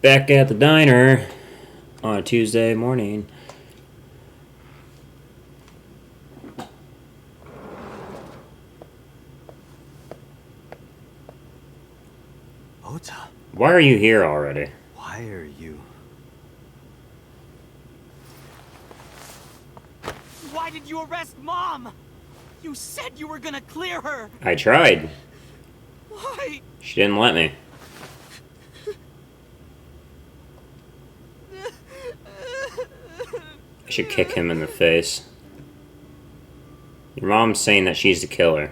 Back at the diner on a Tuesday morning. Ota, Why are you here already? why are you... Why did you arrest Mom? You said you were gonna clear her! I tried. Why? She didn't let me. I should kick him in the face. Your mom's saying that she's the killer.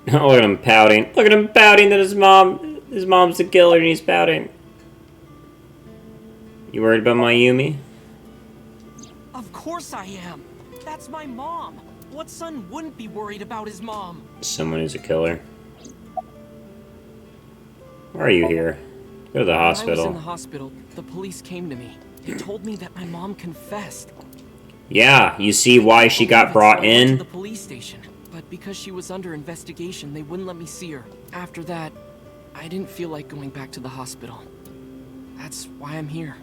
Look at him pouting. Look at him pouting that his mom's the killer and he's pouting. You worried about my Yumi? Of course I am. That's my mom. What son wouldn't be worried about his mom? Someone who's a killer. Why are you here? Go to the When I was hospital. in the hospital, the police came to me. They told me that my mom confessed. Yeah, you see why she got brought So I went to in? the police station, but because she was under investigation, they wouldn't let me see her. After that, I didn't feel like going back to the hospital. That's why I'm here.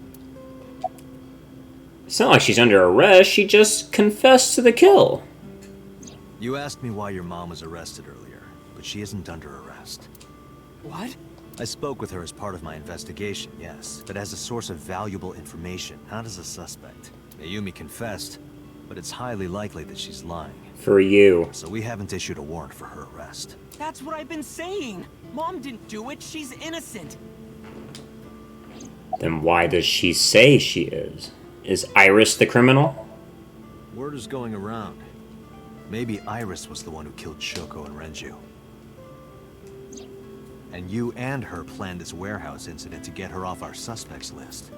It's not like she's under arrest, she just confessed to the kill. You asked me why your mom was arrested earlier, but she isn't under arrest. What? I spoke with her as part of my investigation, yes, but as a source of valuable information, not as a suspect. Mayumi confessed, but it's highly likely that she's lying. For you. So we haven't issued a warrant for her arrest. That's what I've been saying. Mom didn't do it. She's innocent. Then why does she say she is? Is Iris the criminal? Word is going around. Maybe Iris was the one who killed Shoko and Renju. And you and her planned this warehouse incident to get her off our suspects list.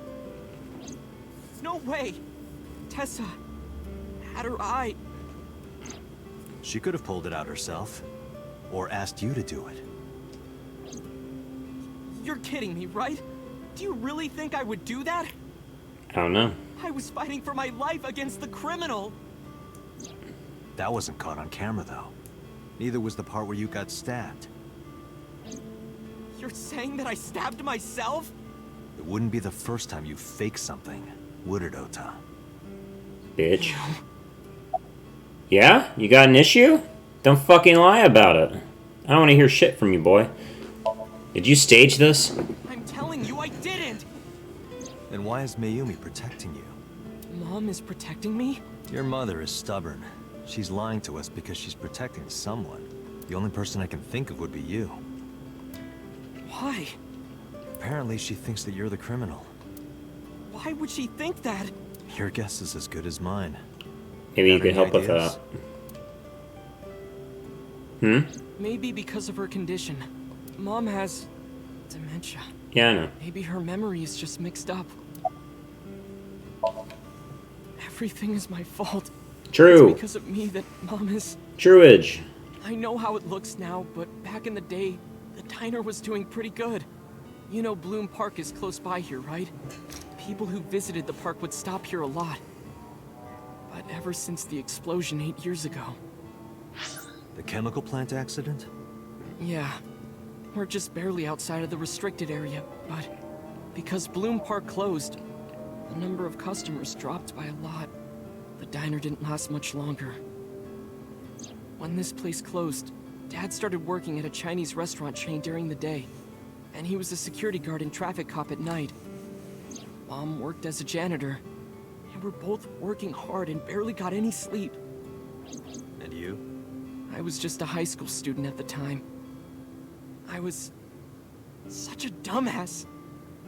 No way. Tessa had her eye. She could have pulled it out herself, or asked you to do it. You're kidding me, right? Do you really think I would do that? I don't know. I was fighting for my life against the criminal. That wasn't caught on camera, though. Neither was the part where you got stabbed. You're saying that I stabbed myself? It wouldn't be the first time you faked something, would it, Ota? Bitch. Yeah? You got an issue? Don't fucking lie about it. I don't want to hear shit from you, boy. Did you stage this? I'm telling you I didn't. Then why is Mayumi protecting you? Mom is protecting me? Your mother is stubborn. She's lying to us because she's protecting someone. The only person I can think of would be you. Why? Apparently she thinks that you're the criminal. Why would she think that? Your guess is as good as mine. Maybe you Got could any help with ideas? that. Maybe because of her condition. Mom has dementia. Yeah, I know. Maybe her memory is just mixed up. Everything is my fault. True. It's because of me that Mom is... Truage. I know how it looks now, but back in the day, the diner was doing pretty good. You know Bloom Park is close by here, right? People who visited the park would stop here a lot. But ever since the explosion 8 years ago... The chemical plant accident? Yeah, we're just barely outside of the restricted area, but because Bloom Park closed, the number of customers dropped by a lot. The diner didn't last much longer. When this place closed, Dad started working at a Chinese restaurant chain during the day, and he was a security guard and traffic cop at night. Mom worked as a janitor, and we're both working hard and barely got any sleep. And you? I was just a high school student at the time. I was such a dumbass.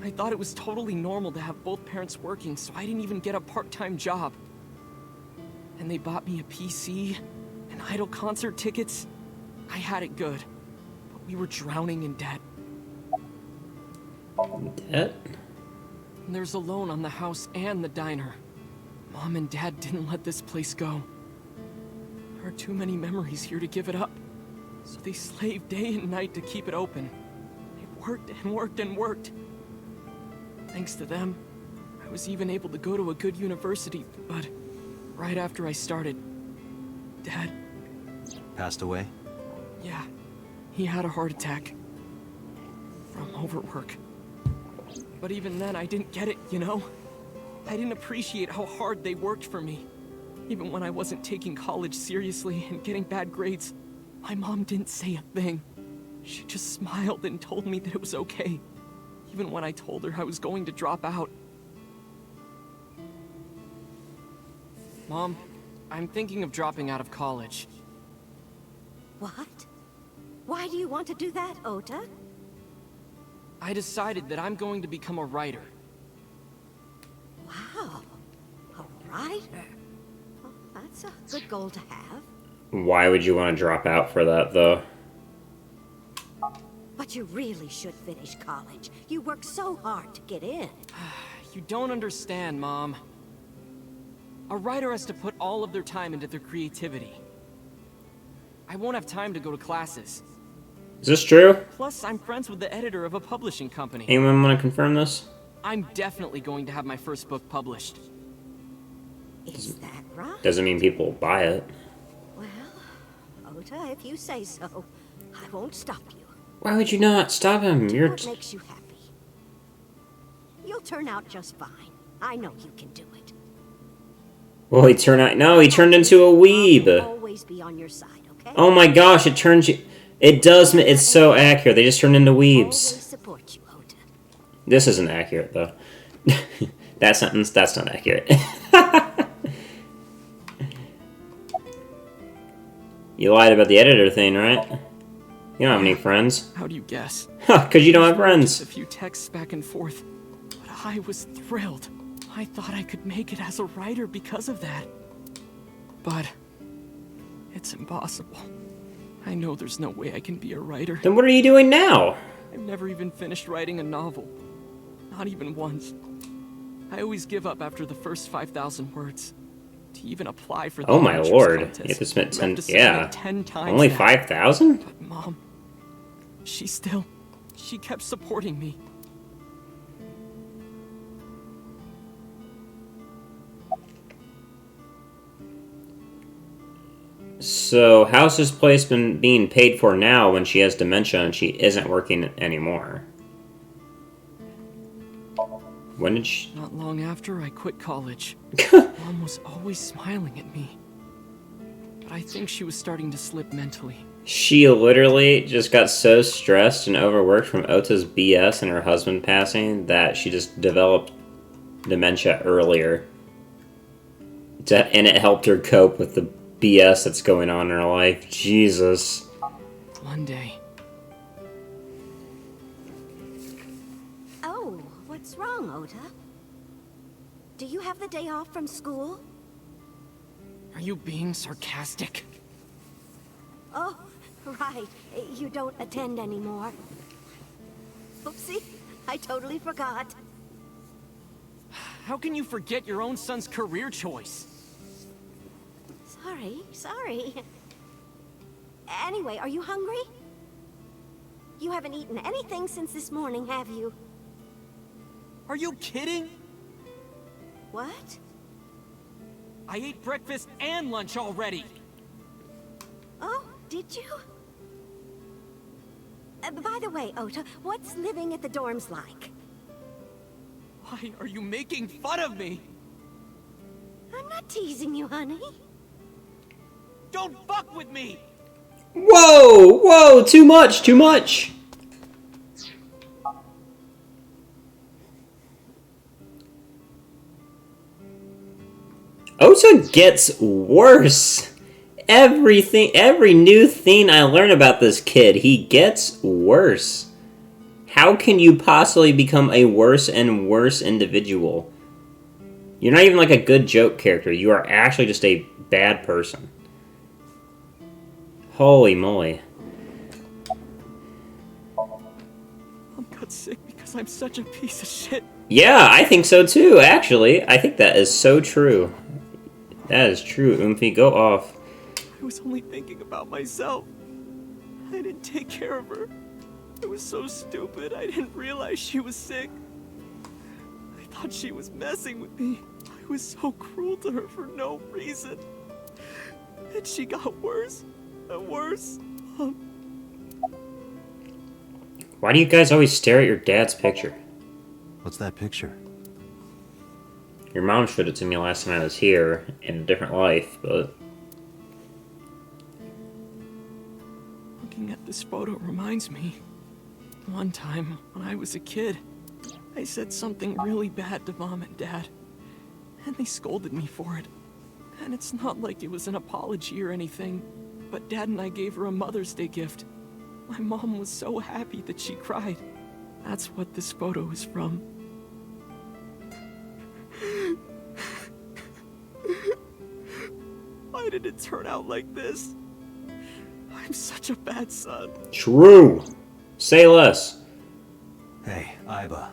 I thought it was totally normal to have both parents working, so I didn't even get a part-time job. And they bought me a PC and Idol concert tickets. I had it good, but we were drowning in debt. Debt? And there's a loan on the house and the diner. Mom and Dad didn't let this place go. There are too many memories here to give it up. So they slaved day and night to keep it open. They worked and worked and worked. Thanks to them, I was even able to go to a good university, but right after I started, Dad... Passed away? Yeah, he had a heart attack. From overwork. But even then, I didn't get it, you know? I didn't appreciate how hard they worked for me. Even when I wasn't taking college seriously and getting bad grades, my mom didn't say a thing. She just smiled and told me that it was okay. Even when I told her I was going to drop out. Mom, I'm thinking of dropping out of college. What? Why do you want to do that, Ota? I decided that I'm going to become a writer. Wow. A writer? Well, that's a good goal to have. Why would you want to drop out for that, though? But you really should finish college. You worked so hard to get in. You don't understand, Mom. A writer has to put all of their time into their creativity. I won't have time to go to classes. Is this true? Plus, I'm friends with the editor of a publishing company. Anyone want to confirm this? I'm definitely going to have my first book published. Is that right? Doesn't mean people will buy it. Well, Ota, if you say so, I won't stop you. Why would you not? Stop him. Do You're... what makes you happy. You'll turn out just fine. I know you can do it. Well, he turned out... No, he turned into a I'll weeb. always be on your side, okay? Oh my gosh, it turns you... It does... It's so accurate. They just turned into Always weebs. support you, Ota. This isn't accurate, though. That sentence, that's not accurate. You lied about the editor thing, right? You don't have any friends. How do you guess? Because you don't have Just friends. a few texts back and forth. But I was thrilled. I thought I could make it as a writer because of that. But... it's impossible. I know there's no way I can be a writer. Then what are you doing now? I've never even finished writing a novel. Not even once. I always give up after the first 5,000 words. To even apply for the Oh my Adventures lord. contest, You have to submit you 10... have to submit Yeah. 10 times Only that. 5,000? But Mom, she kept supporting me. So, how's this place been being paid for now when she has dementia and she isn't working anymore? When did she... Not long after I quit college, Mom was always smiling at me. But I think she was starting to slip mentally. She literally just got so stressed and overworked from Ota's BS and her husband passing that she just developed dementia earlier. And it helped her cope with the BS that's going on in her life. Jesus. One day, Oh, what's wrong, Ota? Do you have the day off from school? are you being sarcastic? Oh, right. You don't attend anymore. Oopsie, I totally forgot. How can you forget your own son's career choice? Sorry. Anyway, are you hungry? You haven't eaten anything since this morning, have you? Are you kidding? What? I ate breakfast and lunch already. Oh, did you? By the way, Ota, what's living at the dorms like? Why are you making fun of me? I'm not teasing you, honey. Don't fuck with me! Whoa! Too much! Ota gets worse. Every new thing I learn about this kid, he gets worse. How can you possibly become a worse and worse individual? You're not even like a good joke character. You are actually just a bad person. Holy moly. Mom got sick because I'm such a piece of shit. Yeah, I think so too, actually. I think that is so true. That is true, Oomphy. Go off. I was only thinking about myself. I didn't take care of her. I was so stupid, I didn't realize she was sick. I thought she was messing with me. I was so cruel to her for no reason. And she got worse and worse. Why do you guys always stare at your dad's picture? What's that picture? Your mom showed it to me last time I was here, in a different life, but... Looking at this photo reminds me. One time, when I was a kid, I said something really bad to Mom and Dad. And they scolded me for it. And it's not like it was an apology or anything, but Dad and I gave her a Mother's Day gift. My mom was so happy that she cried. That's what this photo is from. Why did it turn out like this? I'm such a bad son. True! Say less. Hey, Aiba.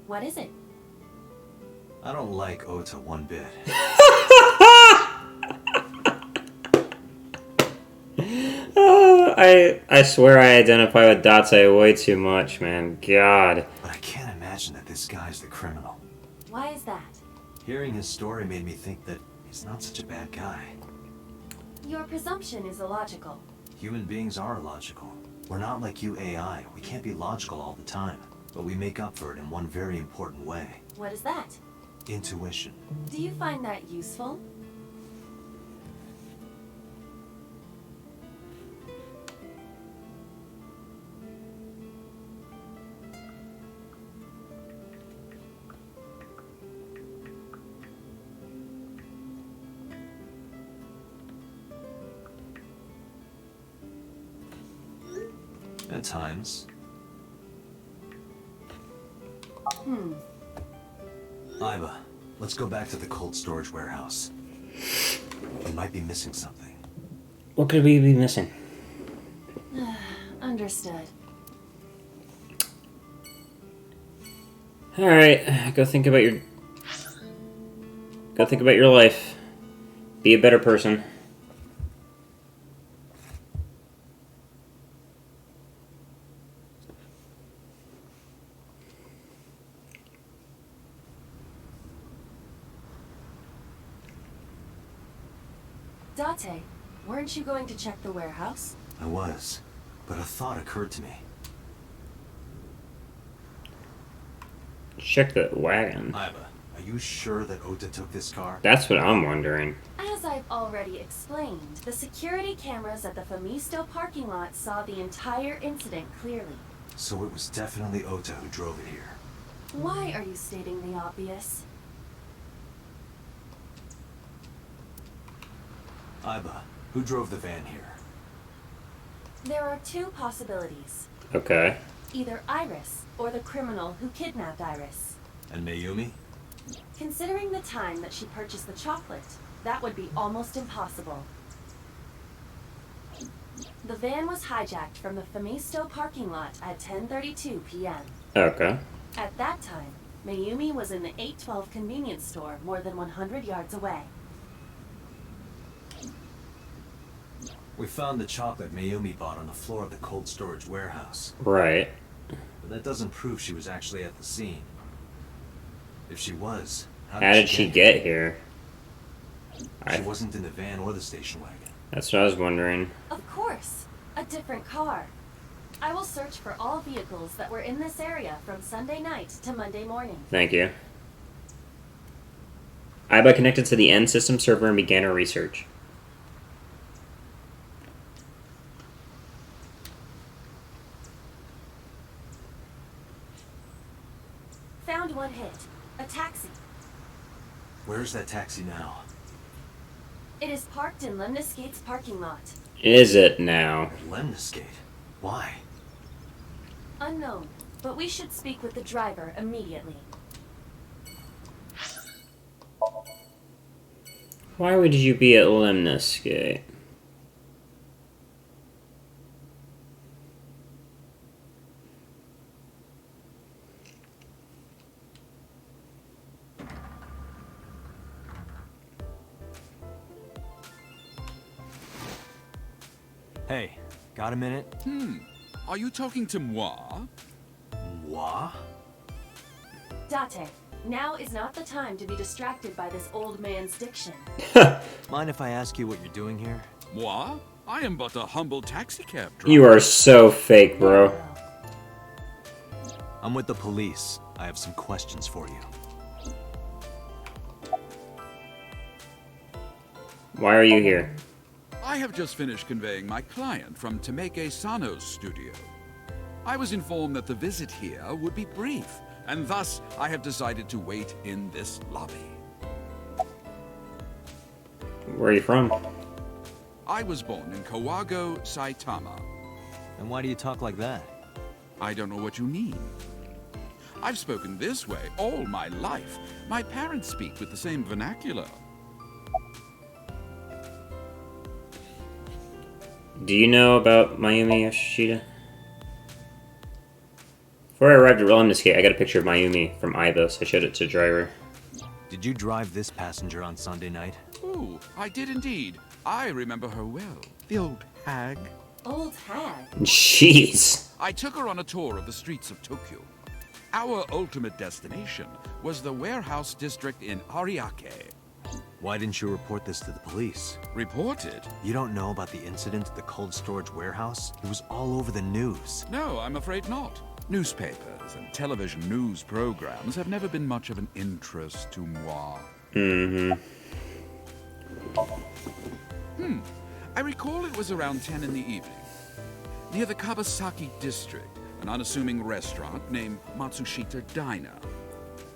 What is it? I don't like Ota one bit. I swear I identify with Date way too much, man. God. But I can't imagine that this guy's the criminal. Why is that? Hearing his story made me think that he's not such a bad guy. Your presumption is illogical. Human beings are illogical. We're not like you AI. We can't be logical all the time. But we make up for it in one very important way. What is that? Intuition. Do you find that useful? At times. Aiba, let's go back to the cold storage warehouse. We might be missing something. What could we be missing? Understood. Alright, go think about your life. Be a better person. Date, weren't you going to check the warehouse? I was, but a thought occurred to me. Check the wagon. Aiba, are you sure that Ota took this car? That's what I'm wondering. As I've already explained, the security cameras at the Famisto parking lot saw the entire incident clearly. So it was definitely Ota who drove it here. Why are you stating the obvious? Aiba, who drove the van here? There are two possibilities. Okay. Either Iris, or the criminal who kidnapped Iris. And Mayumi? Considering the time that she purchased the chocolate, that would be almost impossible. The van was hijacked from the Famisto parking lot at 10:32 p.m. Okay. At that time, Mayumi was in the 812 convenience store more than 100 yards away. We found the chocolate Mayumi bought on the floor of the cold storage warehouse. Right. But that doesn't prove she was actually at the scene. If she was, How did she get here? She wasn't in the van or the station wagon. That's what I was wondering. Of course, a different car. I will search for all vehicles that were in this area from Sunday night to Monday morning. Thank you. Aiba connected to the N system server and began her research. Found one hit. A taxi. Where's that taxi now? It is parked in Lemniscate's parking lot. Is it now? At Lemniscate? Why? Unknown, but we should speak with the driver immediately. Why would you be at Lemniscate? Hey, got a minute? Are you talking to moi? Moi? Date, now is not the time to be distracted by this old man's diction. Mind if I ask you what you're doing here? Moi? I am but a humble taxicab driver. You are so fake, bro. I'm with the police. I have some questions for you. Why are you here? I have just finished conveying my client from Tameke Sano's studio. I was informed that the visit here would be brief, and thus I have decided to wait in this lobby. Where are you from? I was born in Kawago, Saitama. And why do you talk like that? I don't know what you mean. I've spoken this way all my life. My parents speak with the same vernacular. Do you know about Mayumi Yoshida? Before I arrived at Lemnis Gate, I got a picture of Mayumi from Ibis. I showed it to driver. Did you drive this passenger on Sunday night? Oh, I did indeed. I remember her well. The old hag. Old hag? Jeez. I took her on a tour of the streets of Tokyo. Our ultimate destination was the warehouse district in Ariake. Why didn't you report this to the police? Reported? You don't know about the incident at the cold storage warehouse? It was all over the news. No, I'm afraid not. Newspapers and television news programs have never been much of an interest to moi. I recall it was around 10 in the evening. Near the Kawasaki district, an unassuming restaurant named Matsushita Diner.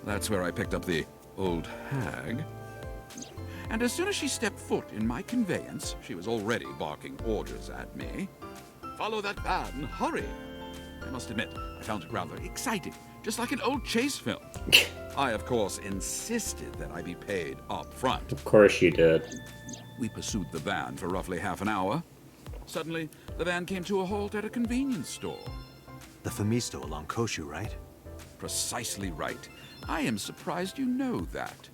That's where I picked up the old hag. And as soon as she stepped foot in my conveyance, she was already barking orders at me. Follow that van, hurry! I must admit, I found it rather exciting, just like an old chase film. I, of course, insisted that I be paid up front. Of course you did. We pursued the van for roughly half an hour. Suddenly, the van came to a halt at a convenience store. The Famisto along Koshu, right? Precisely right. I am surprised you know that.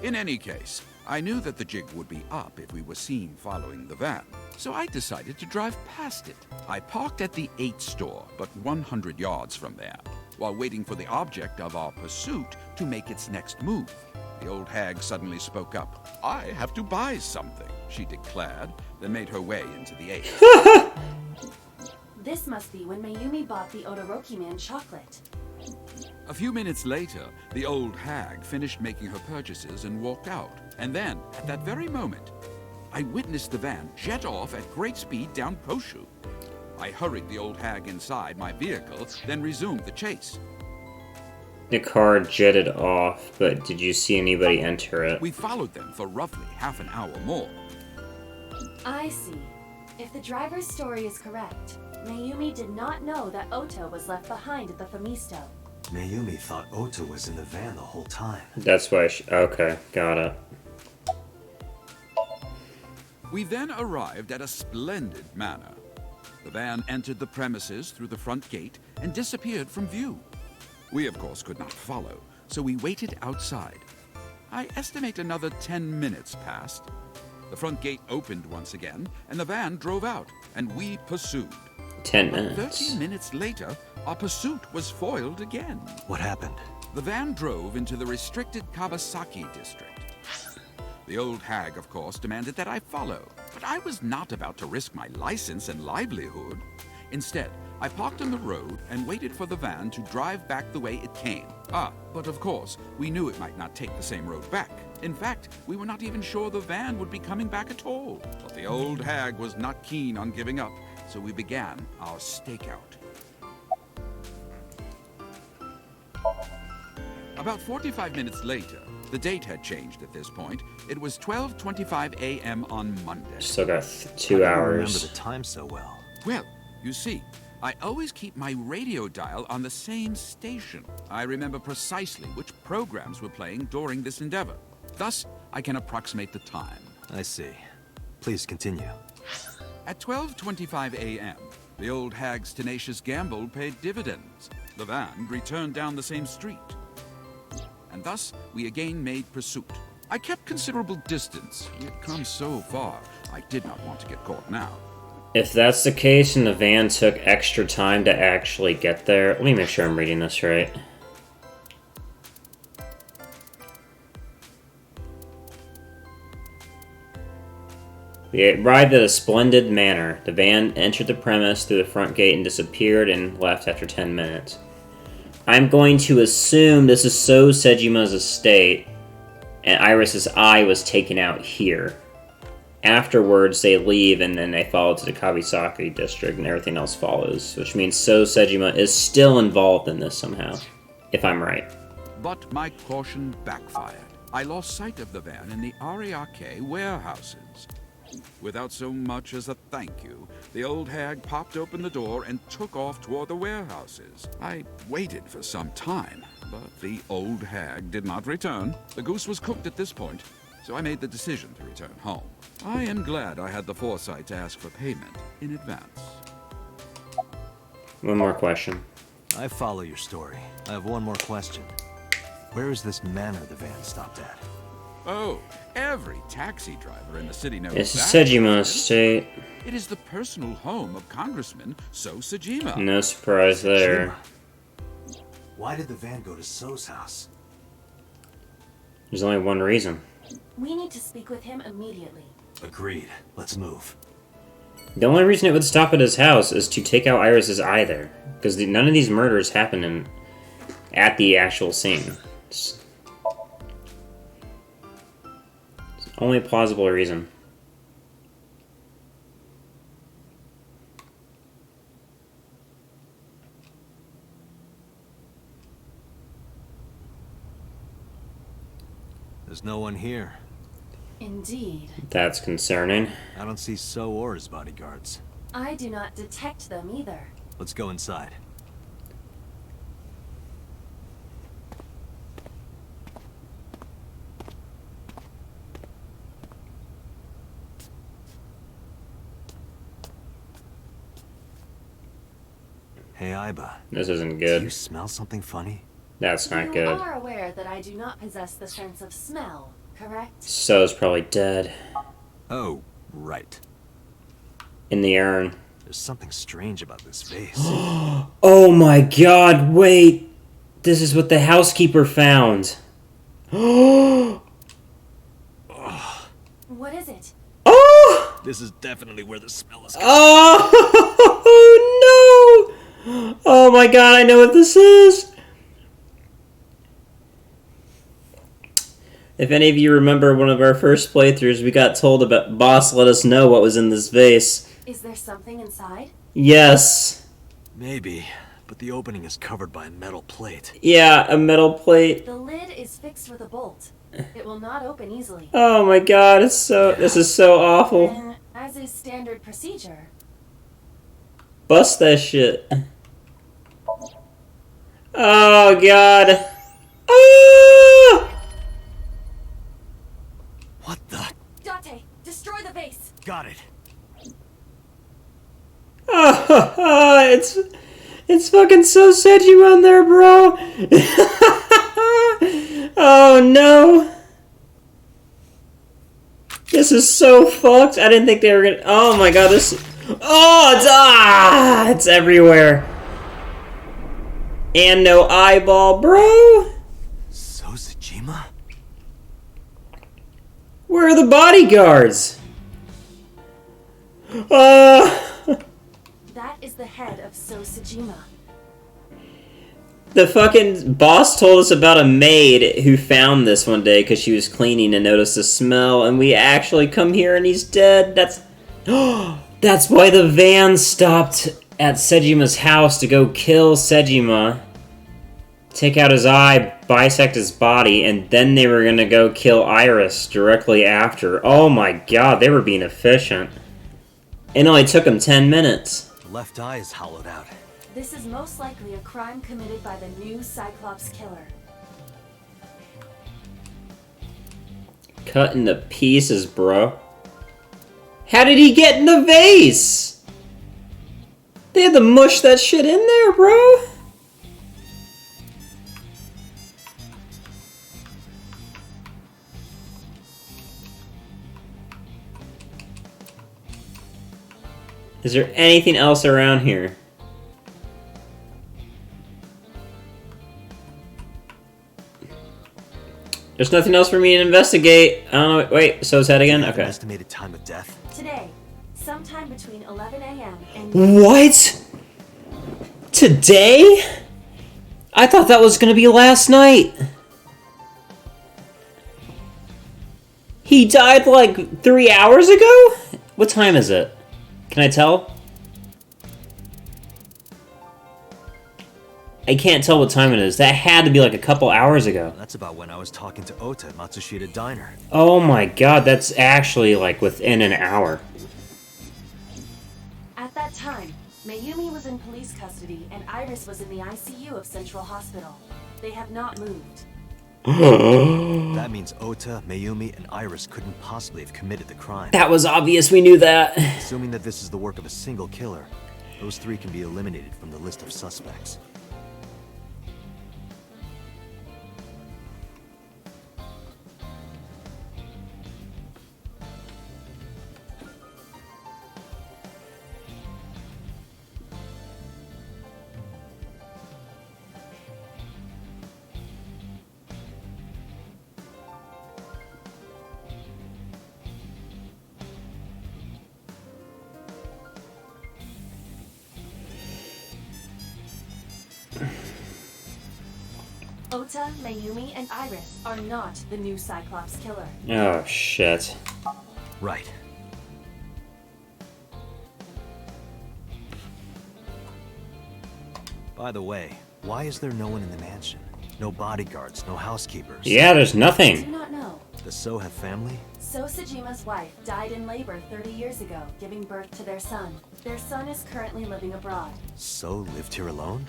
In any case, I knew that the jig would be up if we were seen following the van, so I decided to drive past it. I parked at the 8 store, but 100 yards from there, while waiting for the object of our pursuit to make its next move. The old hag suddenly spoke up. I have to buy something, she declared, then made her way into the 8. This must be when Mayumi bought the Odoroki Man chocolate. A few minutes later, the old hag finished making her purchases and walked out. And then, at that very moment, I witnessed the van jet off at great speed down Koshu. I hurried the old hag inside my vehicle, then resumed the chase. The car jetted off, but did you see anybody enter it? We followed them for roughly half an hour more. I see. If the driver's story is correct, Mayumi did not know that Ota was left behind at the Famisto. Mayumi thought Ota was in the van the whole time. That's why okay, got it. We then arrived at a splendid manor. The van entered the premises through the front gate and disappeared from view. We, of course, could not follow, so we waited outside. I estimate another 10 minutes passed. The front gate opened once again, and the van drove out, and we pursued. 10 But minutes. 13 minutes later, our pursuit was foiled again. What happened? The van drove into the restricted Kawasaki district. The old hag, of course, demanded that I follow, but I was not about to risk my license and livelihood. Instead, I parked on the road and waited for the van to drive back the way it came. But of course, we knew it might not take the same road back. In fact, we were not even sure the van would be coming back at all. But the old hag was not keen on giving up, so we began our stakeout. About 45 minutes later, the date had changed at this point. It was 12:25 a.m. on Monday. Still got 2 How do you remember hours. the time so well? Well, you see, I always keep my radio dial on the same station. I remember precisely which programs were playing during this endeavor. Thus, I can approximate the time. I see. Please continue. At 12:25 a.m., the old hag's tenacious gamble paid dividends. The van returned down the same street. And thus, we again made pursuit. I kept considerable distance. We had come so far, I did not want to get caught now. If that's the case and the van took extra time to actually get there, let me make sure I'm reading this right. We arrived at a splendid manor. The van entered the premise through the front gate and disappeared and left after 10 minutes. I'm going to assume this is So Sejima's estate, and Iris's eye was taken out here. Afterwards, they leave, and then they follow to the Kabisaki district, and everything else follows, which means So Sejima is still involved in this somehow, if I'm right. But my caution backfired. I lost sight of the van in the Ariake warehouses. Without so much as a thank you, the old hag popped open the door and took off toward the warehouses. I waited for some time, but the old hag did not return. The goose was cooked at this point, so I made the decision to return home. I am glad I had the foresight to ask for payment in advance. One more question. I follow your story. I have one more question. Where is this manor the van stopped at? Oh, every taxi driver in the city knows It's that. Sejima's estate. It is the personal home of Congressman So Sejima. No surprise there. Why did the van go to So's house? There's only one reason. We need to speak with him immediately. Agreed. Let's move. The only reason it would stop at his house is to take out Iris's eye there. Because none of these murders happen at the actual scene. It's only plausible reason. There's no one here. Indeed. That's concerning. I don't see So or his bodyguards. I do not detect them either. Let's go inside. Hey, Aiba. This isn't Do you good. smell something funny? That's not You good. are aware that I do not possess the sense of smell, correct? So's probably dead. Oh, right. In the urn. There's something strange about this face. Oh my god, wait! This is what the housekeeper found. Oh! What is it? Oh! This is definitely where the smell is coming. Oh no! Oh my god, I know what this is! If any of you remember one of our first playthroughs, we got told about Boss let us know what was in this vase. Is there something inside? Yes. Maybe, but the opening is covered by a metal plate. Yeah, a metal plate. The lid is fixed with a bolt. It will not open easily. Oh my god, this is so awful. And, as is standard procedure, Bust that shit. Oh god. Ah! What the? Date, destroy the vase! Got it. Oh, it's fucking So Sejima in there, bro. Oh no. This is so fucked. I didn't think they were gonna. Oh my god, this. Oh, it's everywhere. And no eyeball, bro. So Sejima? Where are the bodyguards? That is the head of So Sejima. The fucking boss told us about a maid who found this one day because she was cleaning and noticed the smell, and we actually come here and he's dead. That's why the van stopped at Sejima's house to go kill Sejima, take out his eye, bisect his body, and then they were gonna go kill Iris directly after. Oh my god, they were being efficient. It only took them 10 minutes. The left eye is hollowed out. This is most likely a crime committed by the new Cyclops killer. Cut into pieces, bro. How did he get in the vase? They had to mush that shit in there, bro. Is there anything else around here? There's nothing else for me to investigate. I don't know. Wait, so is that again? An Okay. estimated time of death? To Today, sometime between 11 a.m. and... What? Today? I thought that was gonna be last night. He died like 3 hours ago? What time is it? Can I tell? I can't tell what time it is. That had to be like a couple hours ago. That's about when I was talking to Ota at Matsushita Diner. Oh my god, that's actually like within an hour. At that time, Mayumi was in police custody and Iris was in the ICU of Central Hospital. They have not moved. That means Ota, Mayumi, and Iris couldn't possibly have committed the crime. That was obvious, we knew that. Assuming that this is the work of a single killer, those three can be eliminated from the list of suspects. Ota, Mayumi, and Iris are not the new Cyclops killer. Oh, shit. Right. By the way, why is there no one in the mansion? No bodyguards, no housekeepers. Yeah, there's I do nothing. not know. Does So have family? So Sejima's wife died in labor 30 years ago, giving birth to their son. Their son is currently living abroad. So lived here alone?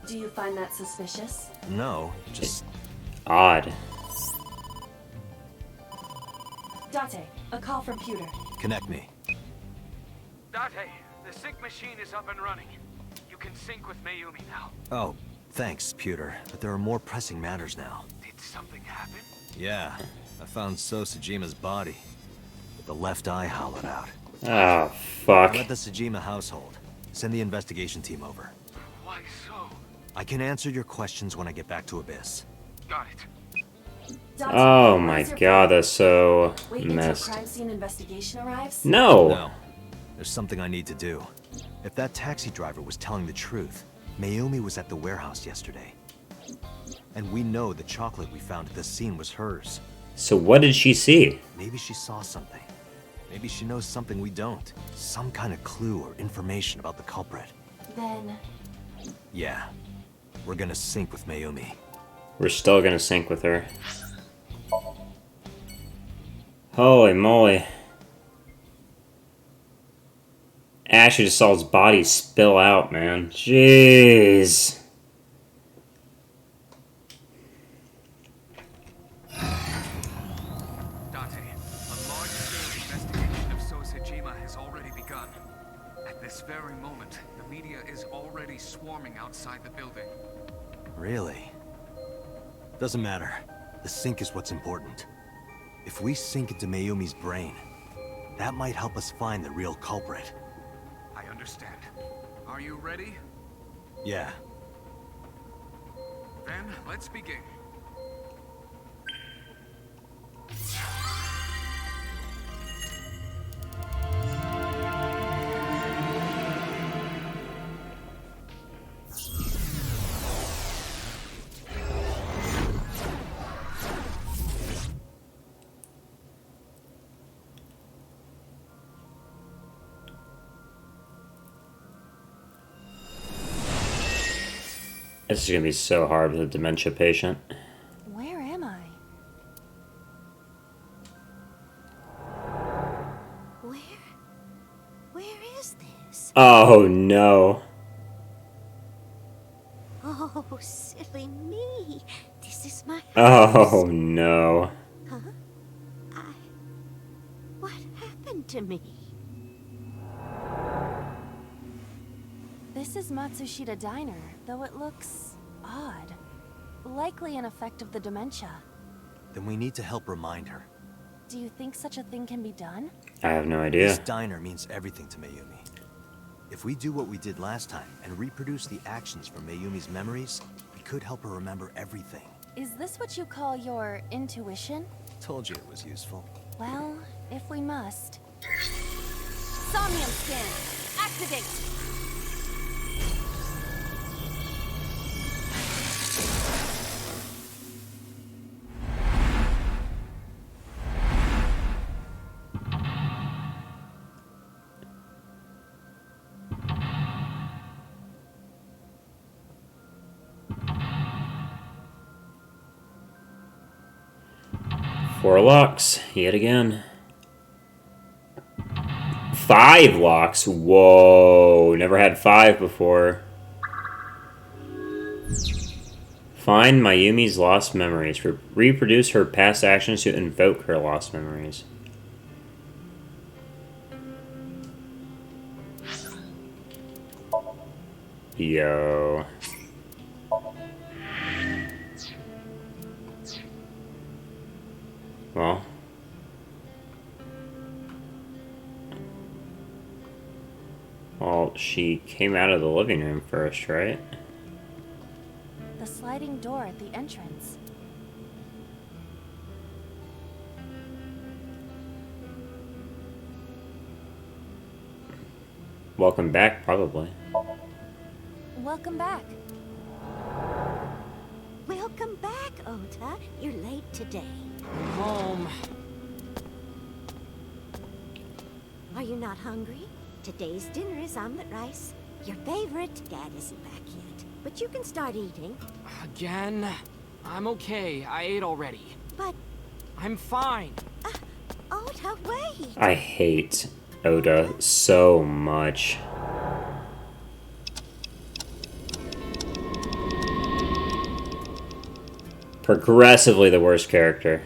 Do you find that suspicious? No, just... Odd. Date, a call from Pewter. connect me. Date, the sync machine is up and running. You can sync with Mayumi now. Oh, thanks, Pewter, but there are more pressing matters now. Did something happen? Yeah, I found So Sejima's body, with the left eye hollowed out. Oh, fuck. I'm at the Sejima household. Send the investigation team over. Why so? I can answer your questions when I get back to Abyss. Got it. Date, Oh my where's your god, that's so Wait until messed. crime scene investigation arrives? No! No, there's something I need to do. If that taxi driver was telling the truth, Mayumi was at the warehouse yesterday. And we know the chocolate we found at the scene was hers. So what did she see? Maybe she saw something. Maybe she knows something we don't. Some kind of clue or information about the culprit. Then, Yeah, we're gonna sync with Mayumi. We're still gonna sync with her. Holy moly. Ashley just saw his body spill out, man. Jeez. Date, a large-scale investigation of So Sejima has already begun. At this very moment, the media is already swarming outside the building. Really? Doesn't matter. The sync is what's important. If we sink into Mayumi's brain, that might help us find the real culprit. I understand. Are you ready? Yeah. Then, let's begin. This is gonna be so hard with a dementia patient. where am I? Where is this? Oh no. Oh, silly me. This is my house. Oh no. Huh? What happened to me? This is Matsushita Diner, though it looks odd. Likely an effect of the dementia. Then we need to help remind her. Do you think such a thing can be done? I have no This idea. diner means everything to Mayumi. If we do what we did last time and reproduce the actions from Mayumi's memories, we could help her remember everything. Is this what you call your intuition? Told you it was useful. Well, if we must. Somnium scan. Activate. 4 locks, yet again. 5 locks? Whoa, never had 5 before. Find Mayumi's lost memories. Reproduce her past actions to invoke her lost memories. Yo. Well, she came out of the living room first, right? The sliding door at the entrance. Welcome back, probably. Welcome back. Welcome back, Ota. You're late today. Home. Are you not hungry? Today's dinner is omelet rice. Your favorite. Dad isn't back yet, but you can start eating. Again? I'm okay. I ate already. But, I'm fine. Ota, wait. I hate Oda so much. Progressively the worst character.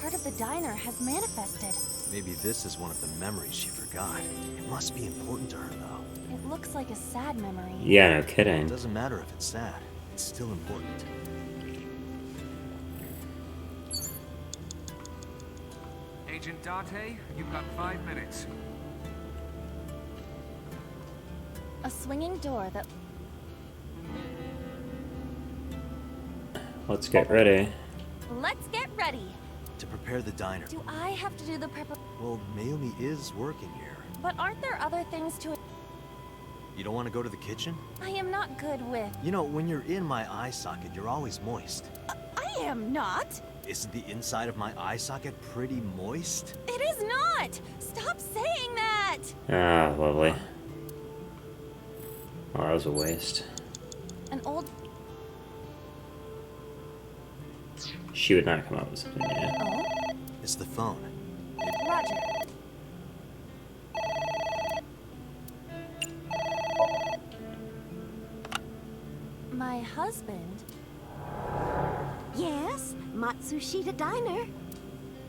Part of the diner has manifested. Maybe this is one of the memories she forgot. It must be important to her, though. It looks like a sad memory. Yeah, no It kidding. doesn't matter if it's sad. It's still important. Agent Date, you've got 5 minutes. A swinging door that... Let's get ready. Let's get ready. To prepare the diner. Do I have to do the prep? Well, Mayumi is working here. But aren't there other things to... You don't want to go to the kitchen? I am not good with... You know, when you're in my eye socket, you're always moist. I am not. Isn't the inside of my eye socket pretty moist? It is not. Stop saying that. Ah, lovely. Oh, that was a waste. An old... She would not come up with something new. Oh, It's the phone. Roger. My husband... Yes, Matsushita Diner.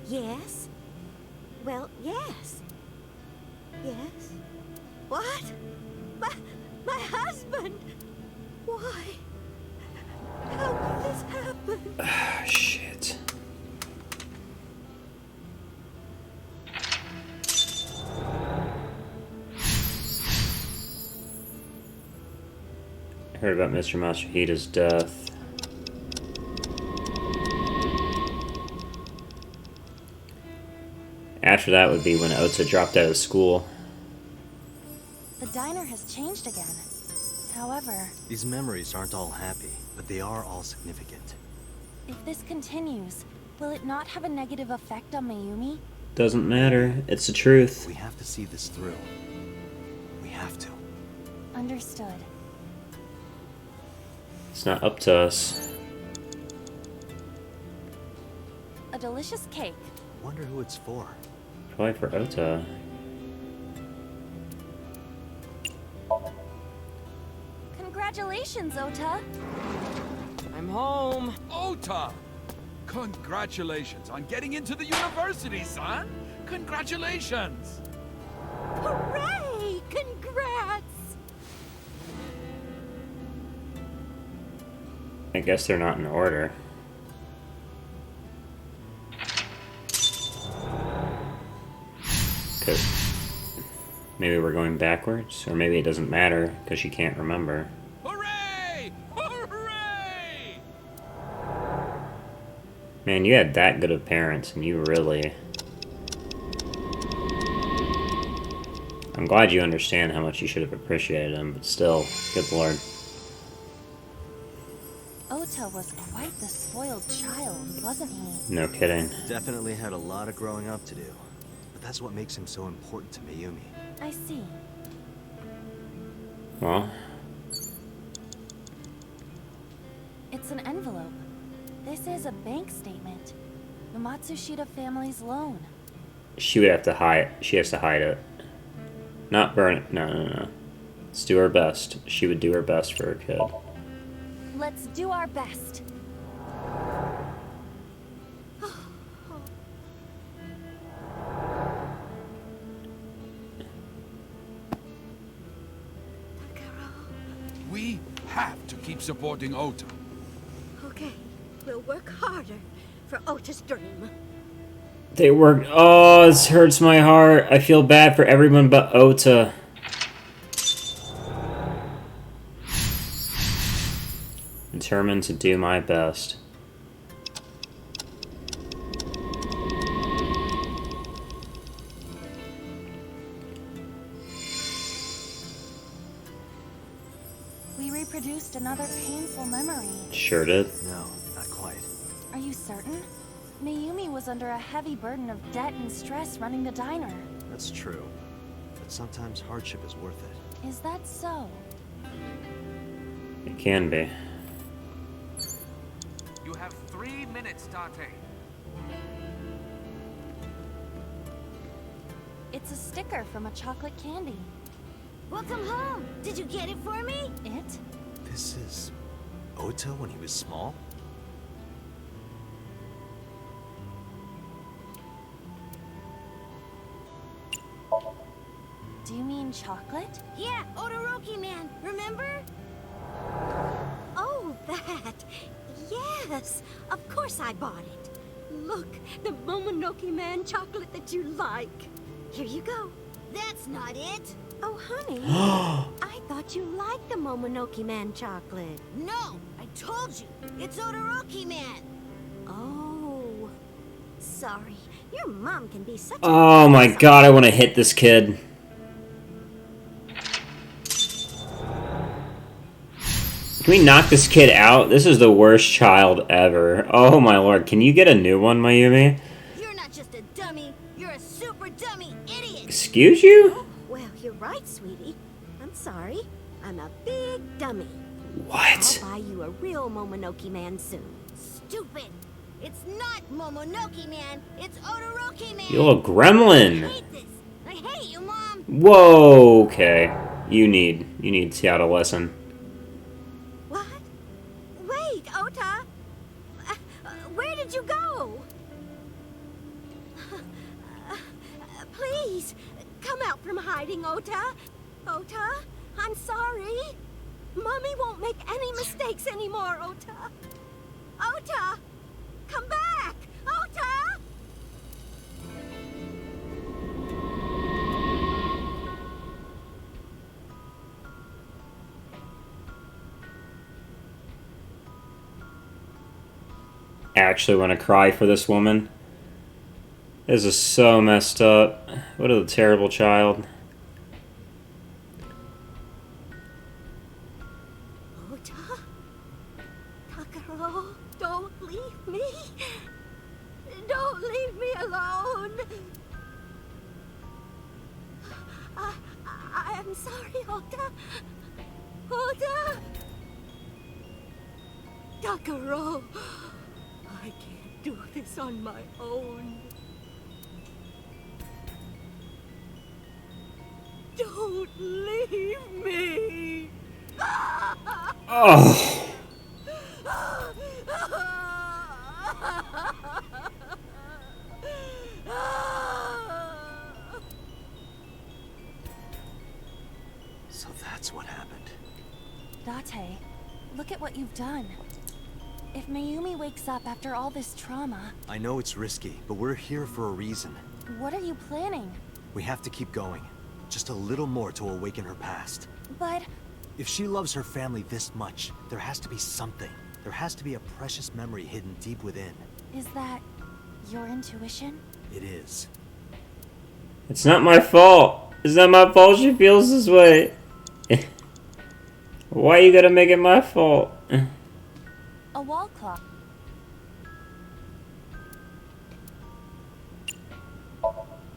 Yes. Well, yes. Yes. What? My husband! Why? How could this happen? Ah, shit. I heard about Mr. Matsushita's death. After that would be when Ota dropped out of school. The diner has changed again. However, These memories aren't all happy, but they are all significant. if this continues, will it not have a negative effect on Mayumi? Doesn't matter. It's the truth. We have to see this through. We have to. Understood. It's not up to us. A delicious cake. Wonder who it's for. Probably for Ota. Congratulations, Ota. I'm home. Ota! Congratulations on getting into the university, son! Congratulations! Hooray! Congrats! I guess they're not in order. Cause maybe we're going backwards, or maybe it doesn't matter because she can't remember. Hooray! Hooray! Man, you had that good of parents, and you really I'm glad you understand how much you should have appreciated him, but still, good lord. Ota was quite the spoiled child, wasn't he? No kidding. Definitely had a lot of growing up to do. But that's what makes him so important to Mayumi. I see. Well, It's an envelope. This is a bank statement. The Matsushita family's loan. she would have to hide. She has to hide it. Not burn it. No. Let's do her best. She would do her best for her kid. Let's do our best. We have to keep supporting Ota. Okay, we'll work harder for Ota's dream. They worked. Oh, this hurts my heart. I feel bad for everyone but Ota. Determined to do my best. We reproduced another painful memory. Sure did. No, not quite. Are you certain? Mayumi was under a heavy burden of debt and stress running the diner. That's true. But sometimes hardship is worth it. Is that so? It can be. You have 3 minutes, Date. It's a sticker from a chocolate candy. Welcome home. Did you get it for me? It? This is Ota when he was small? Do you mean chocolate? Yeah, Todoroki man, remember? Oh, that. Yes, of course I bought it. Look, the Momonoke man chocolate that you like. Here you go. That's not it. Oh, honey. I thought you liked the Momonoke man chocolate. No, I told you. It's Todoroki man. Oh, sorry. Your mom can be such a... Oh my god, I want to hit this kid. Can we knock this kid out? This is the worst child ever. Oh my lord, can you get a new one, Mayumi? You're not just a dummy. You're a super dummy idiot. Excuse you? Well, you're right, sweetie. I'm sorry. I'm a big dummy. What? I'll buy you a real Momonoke man soon. Stupid. It's not Momonoke man. It's Todoroki man. You little I gremlin. hate this. I hate you, Mom. Whoa, okay. You need to out a lesson. What? Wait, Ota. Where did you go? Please, come out from hiding, Ota. Ota, I'm sorry. Mommy won't make any mistakes anymore, Ota. Ota, come back, Ota! Actually want to cry for this woman. This is so messed up. What a terrible child. Ota? Takaro, don't leave me. Don't leave me alone. I'm sorry, Ota. Ota! Takaro, I can't do this on my own. Don't leave me. Oh. So that's what happened. Date, look at what you've done. If Mayumi wakes up after all this trauma, I know it's risky, but we're here for a reason. what are you planning? We have to keep going. Just a little more to awaken her past. But If she loves her family this much, there has to be something. There has to be a precious memory hidden deep within. is that your intuition? It is. It's not my fault. It's not my fault she feels this way. Why you gotta make it my fault? A wall clock.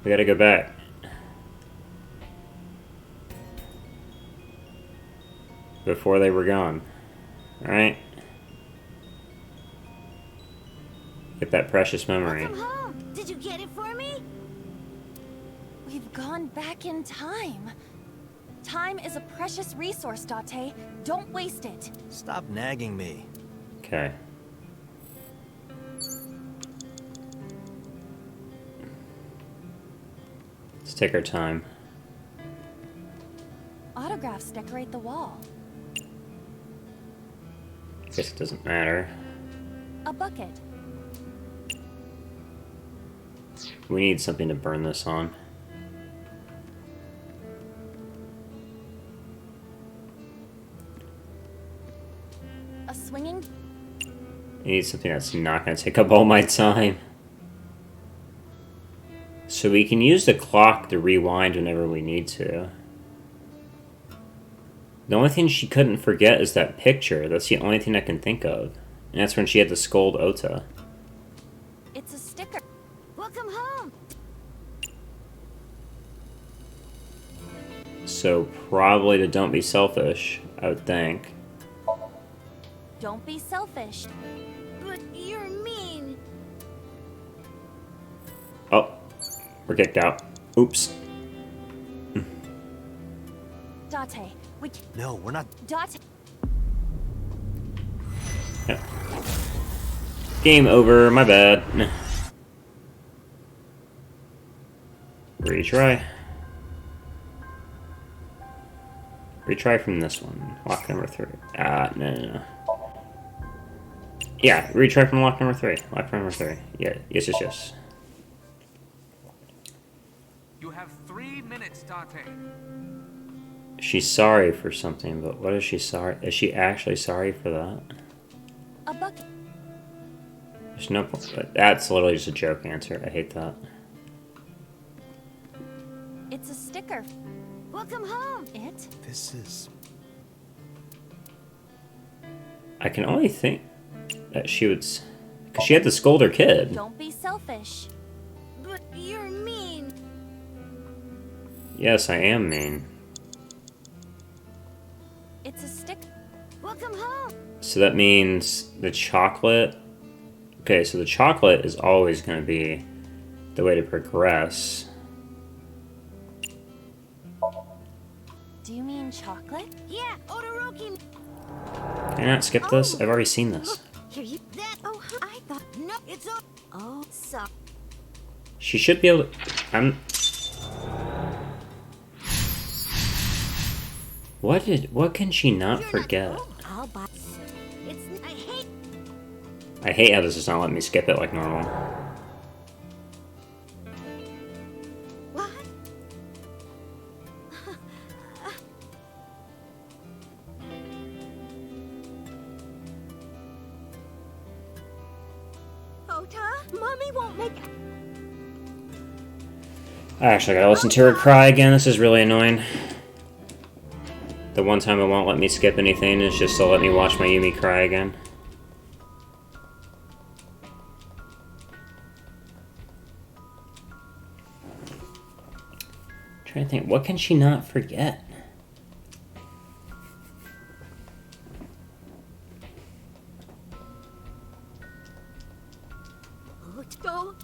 We gotta go back. Before they were gone. Alright? Get that precious memory. Welcome home. Did you get it for me? We've gone back in time. Time is a precious resource, Date. Don't waste it. Stop nagging me. Okay. Let's take our time. Autographs decorate the wall. Guess it doesn't matter. A bucket. We need something to burn this on. A swinging... I need something that's not going to take up all my time. So we can use the clock to rewind whenever we need to. The only thing she couldn't forget is that picture. That's the only thing I can think of. And that's when she had to scold Ota. It's a sticker. Welcome home. So probably to don't be selfish, I would think. Don't be selfish. But you're mean. Oh, we're kicked out. Oops. Date, we... No, we're not. Date... Yeah. Game over, my bad. Retry. Retry from this one. Lock number 3. No. Yeah, retry from lock number 3. Lock number 3. Yeah, yes. You have 3 minutes, Date. She's sorry for something, but what is she sorry? Is she actually sorry for that? A bucket. There's no point. That's literally just a joke answer. I hate that. It's a sticker. Welcome home. It? This is. I can only think that she would... Because she had to scold her kid. Don't be selfish. But you're mean. Yes, I am mean. It's a stick. Welcome home. So that means the chocolate... Okay, so the chocolate is always going to be the way to progress. Do you mean chocolate? Yeah, Odoroki. Can I not skip this? I've already seen this. Look, here you. That. Oh, I thought. No, it's a. Oh, so. She should be able to... What can she not forget? I'll buy. It's. I hate how this does not let me skip it like normal. What? Ota, Mommy won't make. I actually gotta listen to her cry again. This is really annoying. The one time it won't let me skip anything is just to let me watch Mayumi cry again. Trying to think, what can she not forget? Go.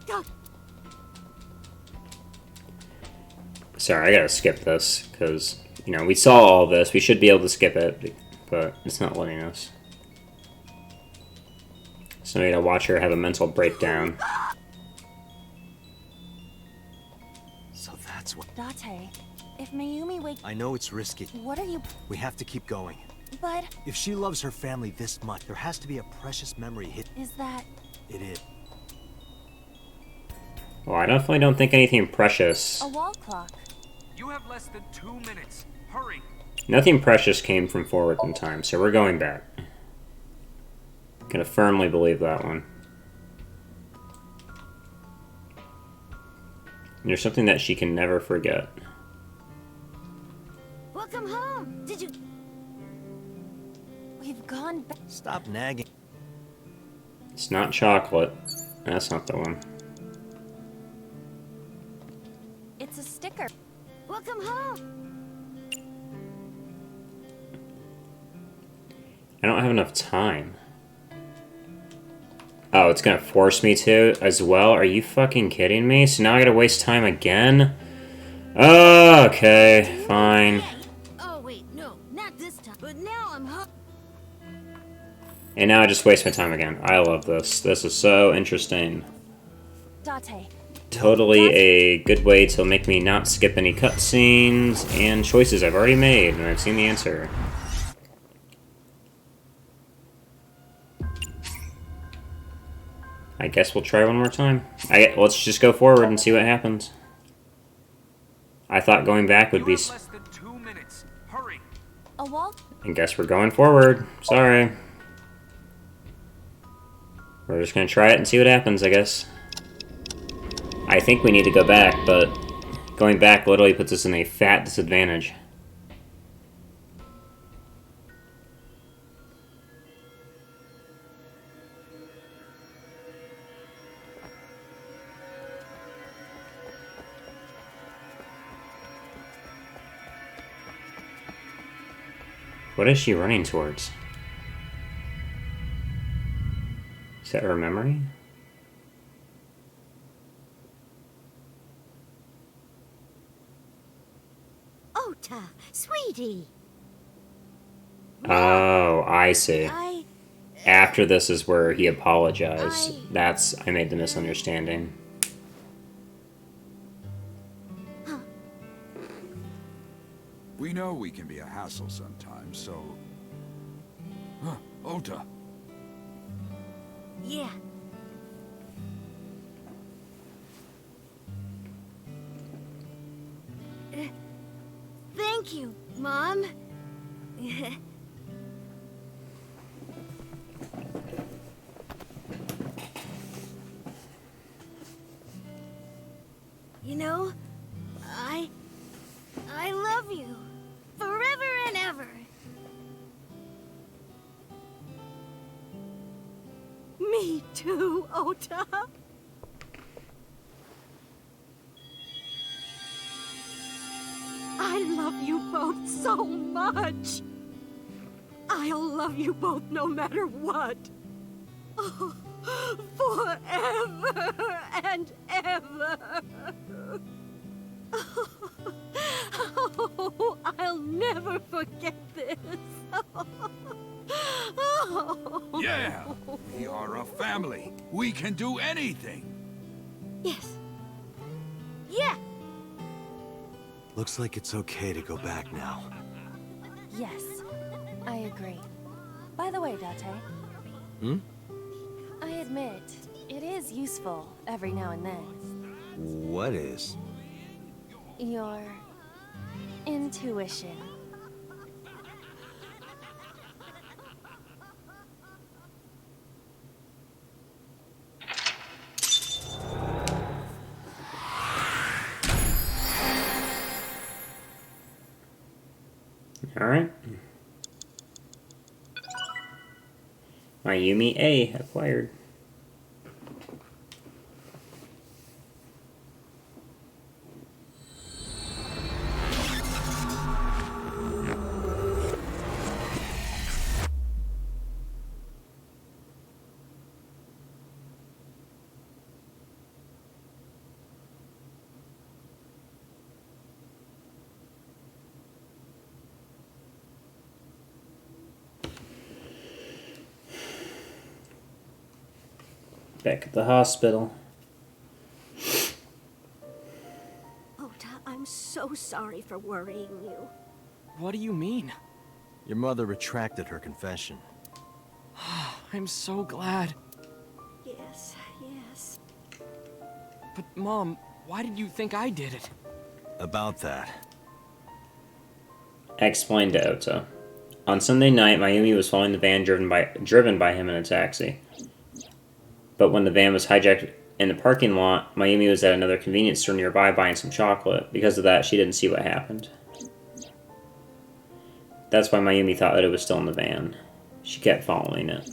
Go. Sorry, I gotta skip this, because, you know, we saw all this. We should be able to skip it, but it's not letting us. So I gotta watch her have a mental breakdown. So that's what. Date, if Mayumi wakes... I know it's risky. What are you... We have to keep going. But... If she loves her family this much, there has to be a precious memory hit. Is that... It is. Well, I definitely don't think anything precious. a wall clock? You have less than 2 minutes. Hurry. Nothing precious came from forward in time, so we're going back. Gonna firmly believe that one. And there's something that she can never forget. Welcome home. Did you... We've gone back. Stop nagging. It's not chocolate. That's not the one. It's a sticker. Welcome home. I don't have enough time. Oh, it's gonna force me to as well? Are you fucking kidding me? So now I gotta waste time again? Oh, okay, fine. Oh, wait, no, not this time. But now I'm home. And now I just waste my time again. I love this. This is so interesting. Date. Totally a good way to make me not skip any cutscenes and choices I've already made, and I've seen the answer. I guess we'll try one more time. Let's just go forward and see what happens. I thought going back would be... Less than 2 minutes. Hurry. A wall? I guess we're going forward. Sorry. We're just gonna try it and see what happens, I guess. I think we need to go back, but going back literally puts us in a fat disadvantage. What is she running towards? Is that her memory? Ota, sweetie. Oh, I see. I... After this is where he apologized. I made the misunderstanding. We know we can be a hassle sometimes, so... Huh, Ota. Yeah. Thank you, Mom. You know, I love you. Forever and ever. Me too, Ota. I love you both so much. I'll love you both no matter what. Oh, forever and ever. Oh, I'll never forget this. Yeah! We are a family. We can do anything. Yes. Yeah. Looks like it's okay to go back now. Yes, I agree. By the way, Date. Hmm? I admit, it is useful every now and then. What is? Your intuition. Alright. Mayumi A acquired. Back at the hospital. Ota, I'm so sorry for worrying you. What do you mean? Your mother retracted her confession. I'm so glad. Yes, yes. But Mom, why did you think I did it? About that. Explain to Ota. On Sunday night, Mayumi was following the van driven by him in a taxi. But when the van was hijacked in the parking lot, Mayumi was at another convenience store nearby buying some chocolate. Because of that, she didn't see what happened. That's why Mayumi thought that it was still in the van. She kept following it.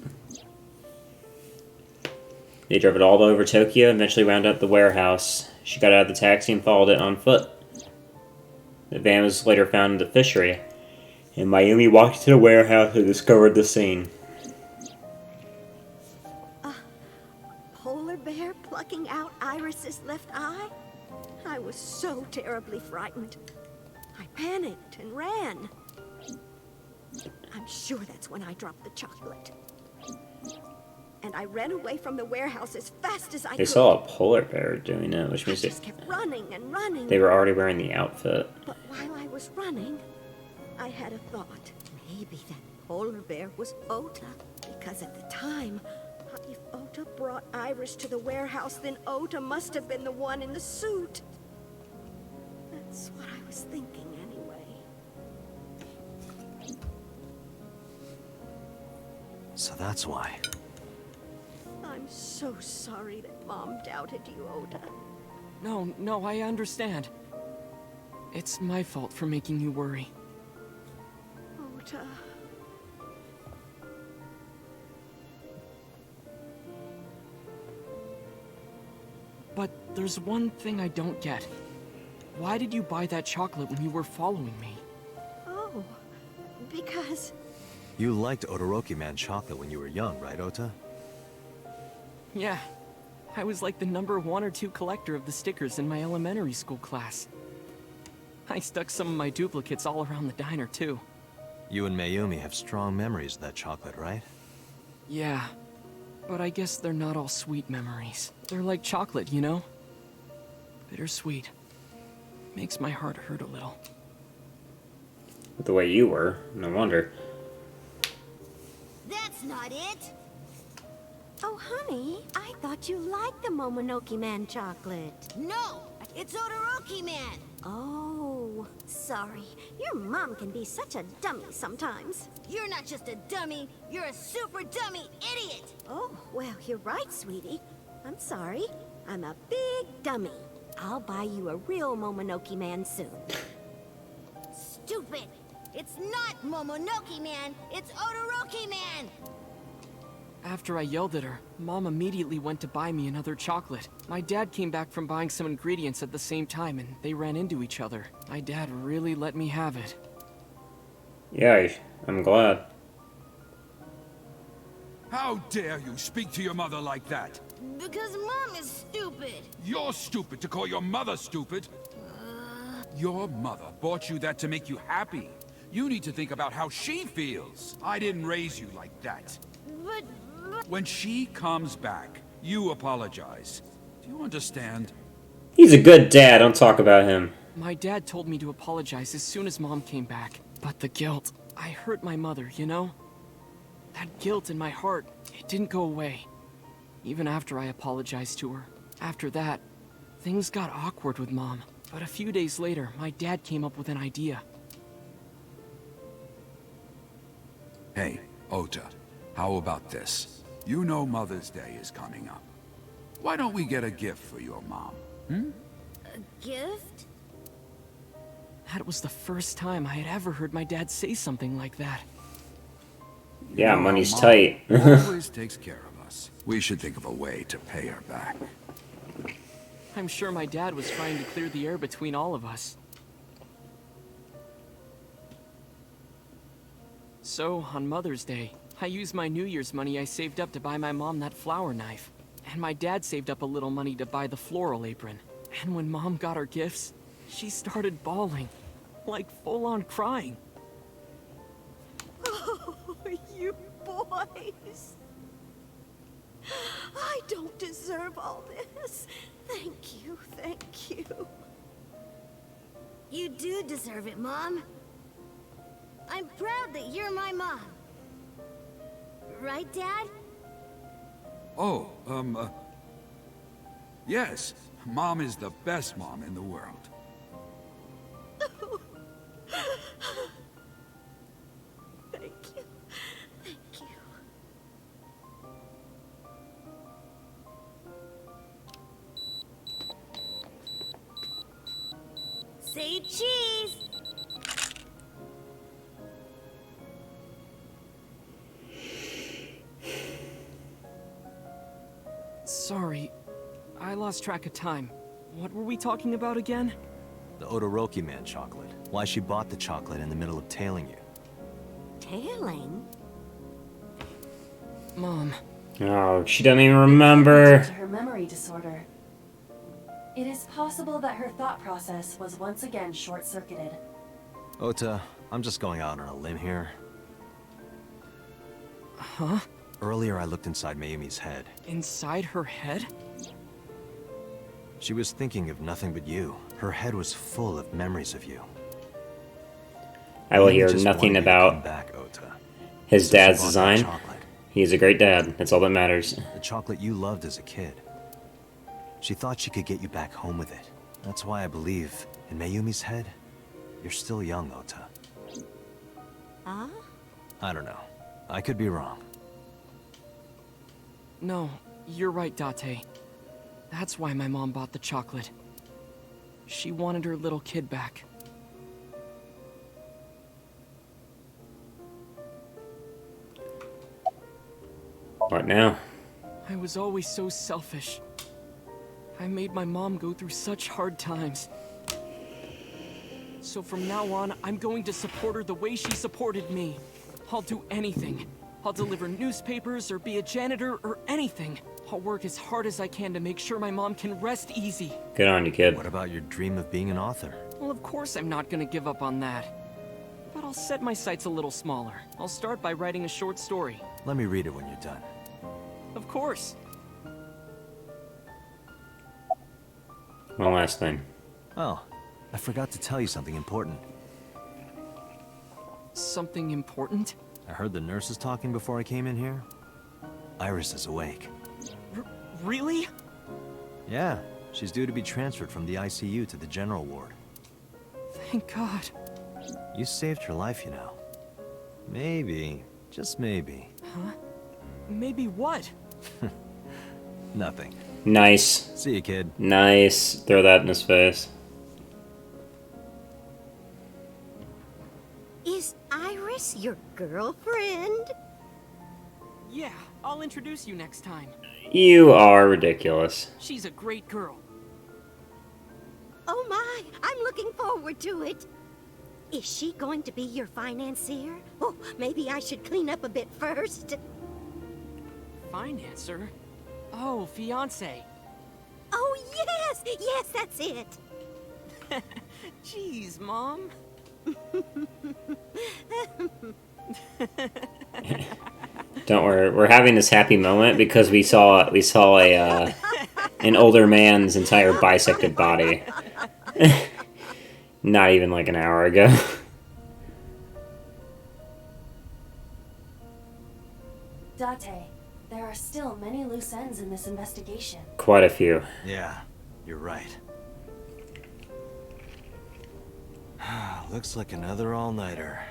They drove it all over Tokyo and eventually wound up at the warehouse. She got out of the taxi and followed it on foot. The van was later found in the fishery, and Mayumi walked to the warehouse and discovered the scene. A polar bear plucking out Iris's left eye? I was so terribly frightened. I panicked and ran. I'm sure that's when I dropped the chocolate. And I ran away from the warehouse as fast as I could. They saw a polar bear doing it, which I means just kept running and running. they were already wearing the outfit. But while I was running, I had a thought. Maybe that polar bear was Ota. Because at the time, if Ota brought Iris to the warehouse, then Ota must have been the one in the suit. That's what I was thinking anyway. So that's why. I'm so sorry that Mom doubted you, Ota. No, I understand. It's my fault for making you worry. Ota. But there's one thing I don't get. Why did you buy that chocolate when you were following me? Oh, because... You liked Todoroki Man chocolate when you were young, right, Ota? Yeah. I was like the number 1 or 2 collector of the stickers in my elementary school class. I stuck some of my duplicates all around the diner, too. You and Mayumi have strong memories of that chocolate, right? Yeah. But I guess they're not all sweet memories. They're like chocolate, you know? Bittersweet. Makes my heart hurt a little. The way you were, no wonder. That's not it! Oh, honey, I thought you liked the Momonoke Man chocolate. No, it's Todoroki Man. Oh, sorry. Your mom can be such a dummy sometimes. You're not just a dummy, you're a super dummy idiot. Oh, well, you're right, sweetie. I'm sorry. I'm a big dummy. I'll buy you a real Momonoke Man soon. Stupid! It's not Momonoke Man, it's Todoroki Man! After I yelled at her, Mom immediately went to buy me another chocolate. My dad came back from buying some ingredients at the same time, and they ran into each other. My dad really let me have it. Yeah, I'm glad. How dare you speak to your mother like that? Because Mom is stupid. You're stupid to call your mother stupid. Your mother bought you that to make you happy. You need to think about how she feels. I didn't raise you like that. But... When she comes back, you apologize. Do you understand? He's a good dad, don't talk about him. My dad told me to apologize as soon as Mom came back. But the guilt, I hurt my mother, you know? That guilt in my heart, it didn't go away. Even after I apologized to her. After that, things got awkward with Mom. But a few days later, my dad came up with an idea. Hey, Ota, how about this? You know Mother's Day is coming up. Why don't we get a gift for your mom, A gift? That was the first time I had ever heard my dad say something like that. Yeah, You know, money's Mom tight. always takes care of us. We should think of a way to pay her back. I'm sure my dad was trying to clear the air between all of us. So, on Mother's Day, I used my New Year's money I saved up to buy my mom that flower knife. And my dad saved up a little money to buy the floral apron. And when Mom got her gifts, she started bawling. Like full-on crying. Oh, you boys. I don't deserve all this. Thank you, thank you. You do deserve it, Mom. I'm proud that you're my mom. Right, Dad? Oh, yes. Mom is the best mom in the world. Thank Say cheese. Sorry, I lost track of time. What were we talking about again? The Odoroki Man chocolate. Why she bought the chocolate in the middle of tailing you. Tailing? Mom. Oh, she doesn't even remember. Due to her memory disorder. It is possible that her thought process was once again short-circuited. Ota, I'm just going out on a limb here. Huh? Earlier I looked inside Mayumi's head. Inside her head? She was thinking of nothing but you. Her head was full of memories of you. I will Mayumi hear just nothing wanted you to come about back, Ota. his So she dad's bought that design. chocolate. He's a great dad. That's all that matters. The chocolate you loved as a kid. She thought she could get you back home with it. That's why I believe, in Mayumi's head, you're still young, Ota. Huh? I don't know. I could be wrong. No, you're right, Date. That's why my mom bought the chocolate. She wanted her little kid back. What now? I was always so selfish. I made my mom go through such hard times. So from now on, I'm going to support her the way she supported me. I'll do anything. I'll deliver newspapers or be a janitor or anything. I'll work as hard as I can to make sure my mom can rest easy. Good on you, kid. What about your dream of being an author? Well, of course I'm not gonna give up on that. But I'll set my sights a little smaller. I'll start by writing a short story. Let me read it when you're done. Of course. One last thing. Oh, I forgot to tell you something important. Something important? I heard the nurses talking before I came in here. Iris is awake. Really? Yeah, she's due to be transferred from the ICU to the general ward. Thank God. You saved her life, you know. Maybe, just maybe. Huh? Maybe what? Nothing. Nice. See you, kid. Nice. Throw that in his face. Is Iris your girlfriend? Yeah, I'll introduce you next time. You are ridiculous. She's a great girl. Oh my, I'm looking forward to it. Is she going to be your financier? Oh, maybe I should clean up a bit first. Financer? Oh, fiance. Oh, yes! Yes, that's it! Jeez, Mom. Don't worry, we're having this happy moment because we saw a an older man's entire bisected body. Not even like an hour ago. Date, there are still many loose ends in this investigation. Quite a few. Yeah, you're right. Looks like another all-nighter.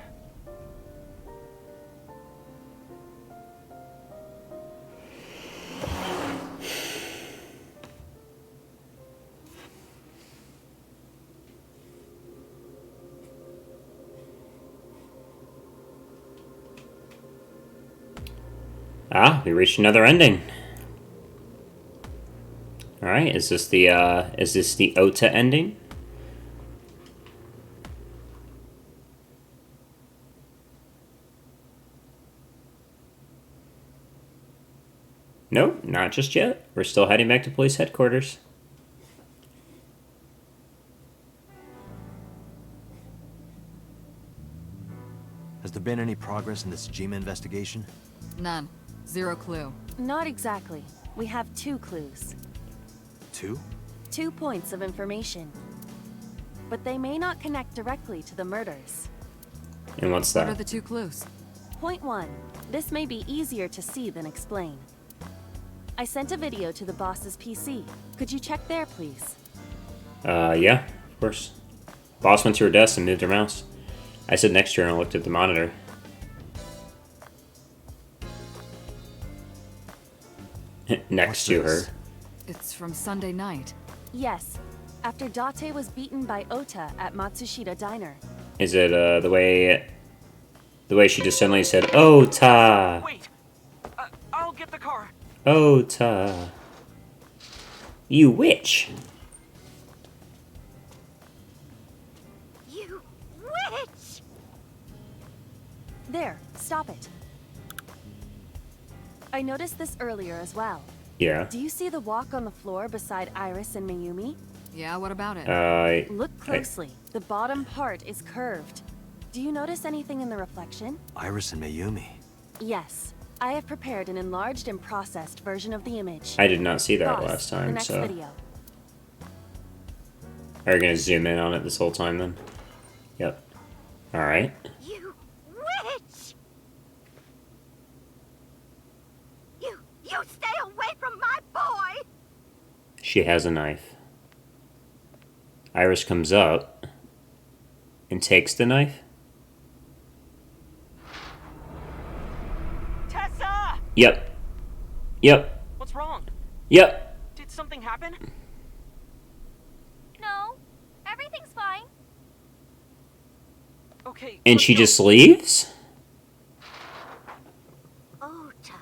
Ah, we reached another ending. Alright, is this the Ota ending? Nope, not just yet. We're still heading back to police headquarters. Has there been any progress in this Jima investigation? None. Zero clue. Not exactly. We have 2 clues. 2? 2 points of information. But they may not connect directly to the murders. And what's What are that? the 2 clues? Point 1. This may be easier to see than explain. I sent a video to the boss's PC. Could you check there, please? Yeah, of course. Boss went to her desk and moved her mouse. I sat next to her and looked at the monitor. Next What's to her. this? It's from Sunday night. Yes. after Date was beaten by Ota at Matsushita Diner. Is it the way she just suddenly said, "Ota, Wait! I'll get the car. Ota, you witch"? You witch! There, stop it. I noticed this earlier as well. Yeah. Do you see the walk on the floor beside Iris and Mayumi? Yeah, what about it? Look closely. The bottom part is curved. Do you notice anything in the reflection? Iris and Mayumi. Yes. I have prepared an enlarged and processed version of the image. I did not see that Boss, last the time, next so... video. Are you gonna zoom in on it this whole time, then? Yep. Alright. You witch! You stay away from my boy! She has a knife. Iris comes up and takes the knife. Tessa! Yep. Yep. What's wrong? Yep. Did something happen? No, everything's fine. Okay. And let's she go. just leaves? Ota.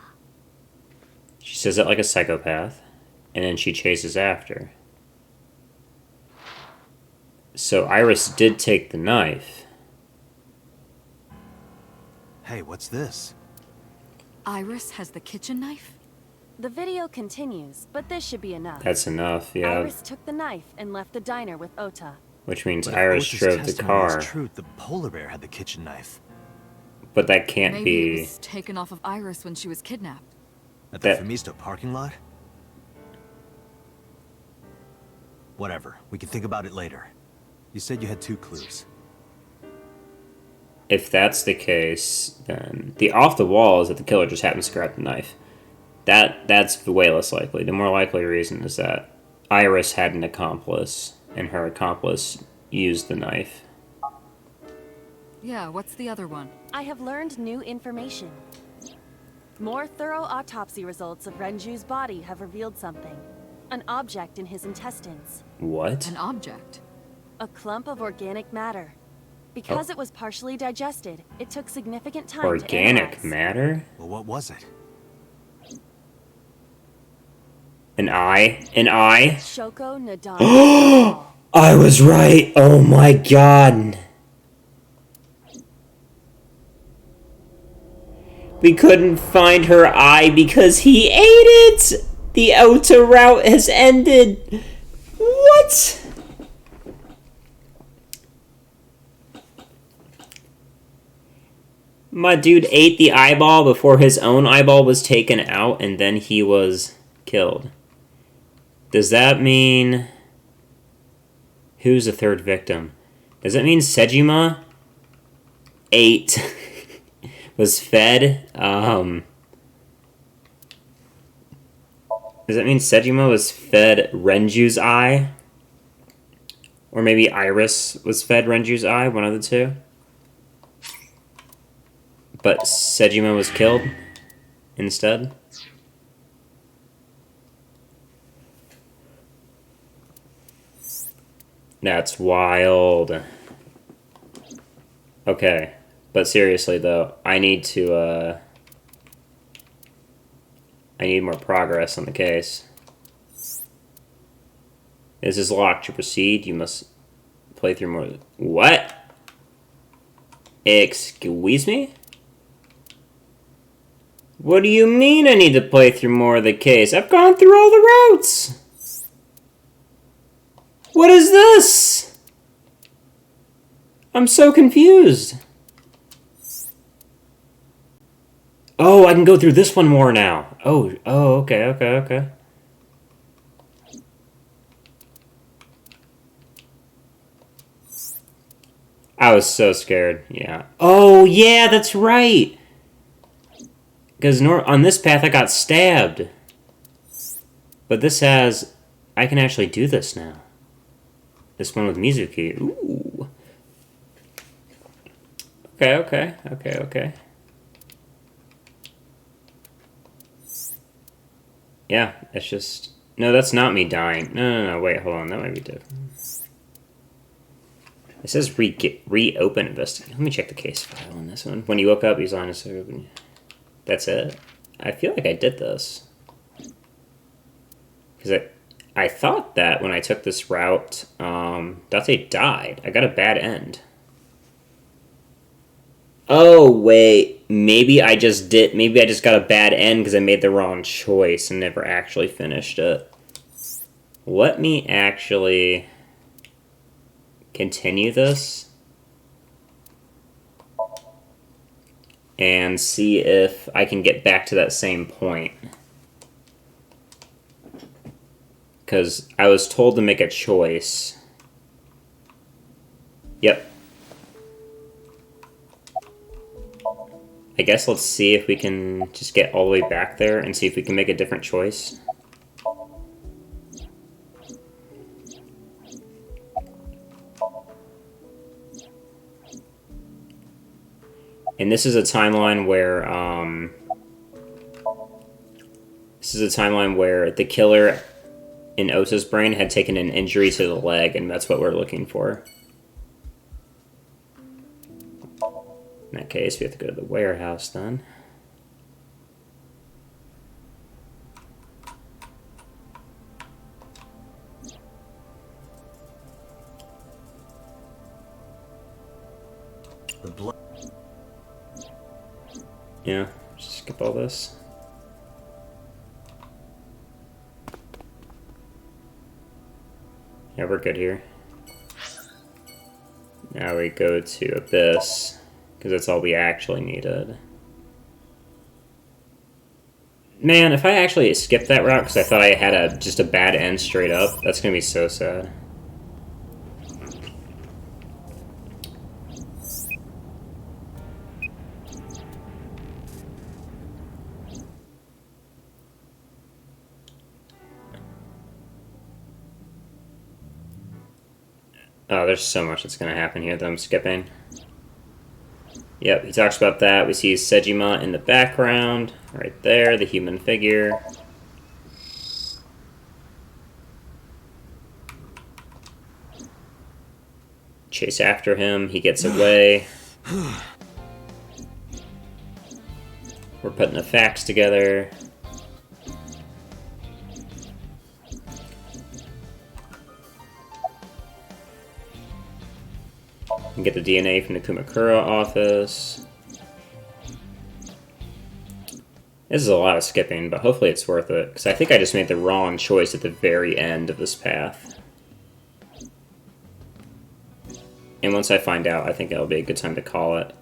She says it like a psychopath, and then she chases after. So Iris did take the knife. Hey, what's this? Iris has the kitchen knife? The video continues, but this should be enough. That's enough, yeah. Iris took the knife and left the diner with Ota. Which means But if Iris Ota's drove the testimony is car. true, the polar bear had the kitchen knife. But that can't Maybe it be... was taken off of Iris when she was kidnapped. At the That- Famisto parking lot? Whatever. We can think about it later. You said you had 2 clues. If that's the case, then the off the wall is that the killer just happens to grab the knife. That's way less likely. The more likely reason is that Iris had an accomplice, and her accomplice used the knife. Yeah, what's the other one? I have learned new information. More thorough autopsy results of Renju's body have revealed something. An object in his intestines. What? An object. A clump of organic matter. Because it was partially digested, it took significant time to Organic analyze. matter? Well, what was it? An eye? An eye? Shoko Nadana. I was right! Oh my god! We couldn't find her eye because he ate it! The Ota route has ended! What? My dude ate the eyeball before his own eyeball was taken out, and then he was killed. Does that mean... Who's the third victim? Does that mean Sejima ate... was fed, Does that mean Sejima was fed Renju's eye? Or maybe Iris was fed Renju's eye, one of the two? But Sejima was killed instead? That's wild. Okay. But seriously, though, I need to, I need more progress on the case. This is locked. To proceed, you must play through more... What? Excuse me? What do you mean I need to play through more of the case? I've gone through all the routes! What is this? I'm so confused. Oh, I can go through this one more now. Oh, okay. I was so scared, yeah. Oh, yeah, that's right! Because on this path I got stabbed. But this has... I can actually do this now. This one with Mizuki. Ooh. Okay. Yeah, it's just No, that's not me dying. No, wait, hold on. That might be different. It says reopen investigation. Let me check the case file on this one. When you woke up, he's on his open. That's it. I feel like I did this. Because I thought that when I took this route, Date died. I got a bad end. Oh, wait. Maybe I just got a bad end because I made the wrong choice and never actually finished it. Let me actually continue this and see if I can get back to that same point. Because I was told to make a choice. Yep. I guess let's see if we can just get all the way back there and see if we can make a different choice. And this is a timeline where the killer in Osa's brain had taken an injury to the leg, and that's what we're looking for. In that case, we have to go to the warehouse then. The blood. Yeah, just skip all this. Yeah, we're good here. Now we go to Abyss, because that's all we actually needed. Man, if I actually skipped that route because I thought I had just a bad end straight up, that's going to be so sad. Oh, there's so much that's going to happen here that I'm skipping. Yep, he talks about that. We see Sejima in the background, right there, the human figure. Chase after him, he gets away. We're putting the facts together. And get the DNA from the Kumakura office. This is a lot of skipping, but hopefully it's worth it, because I think I just made the wrong choice at the very end of this path. And once I find out, I think it'll be a good time to call it.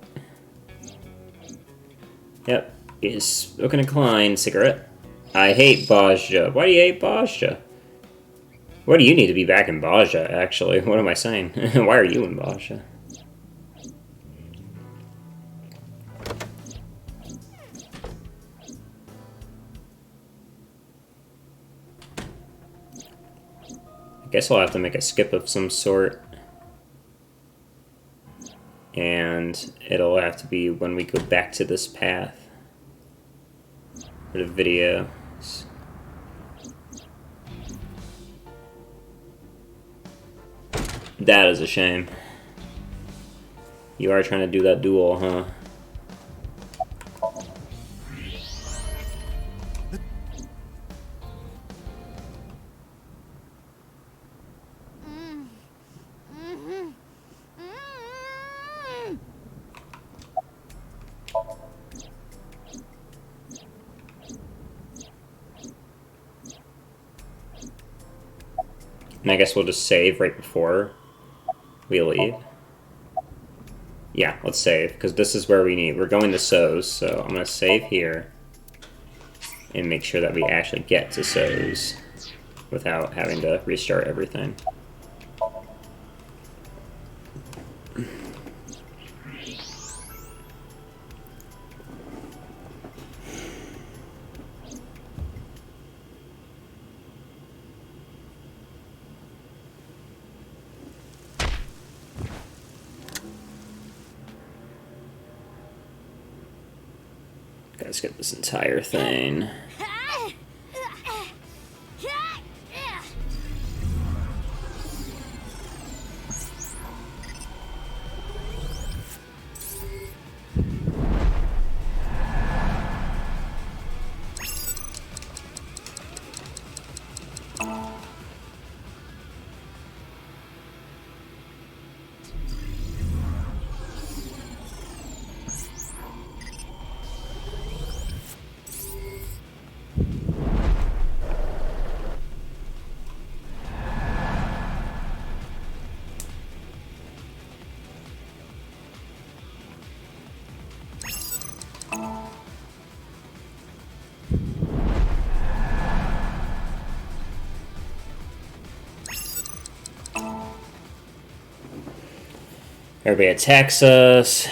Yep, is smoking a Klein cigarette. I hate Bajja. Why do you hate Bajja? Why do you need to be back in Bajja, actually? What am I saying? Why are you in Bajja? I guess I'll have to make a skip of some sort. And it'll have to be when we go back to this path for the video. That is a shame. You are trying to do that duel, huh? And I guess we'll just save right before we leave. Yeah, let's save, because this is where we're going to So's, so I'm going to save here and make sure that we actually get to So's without having to restart everything. Gotta skip this entire thing. Everybody attacks us.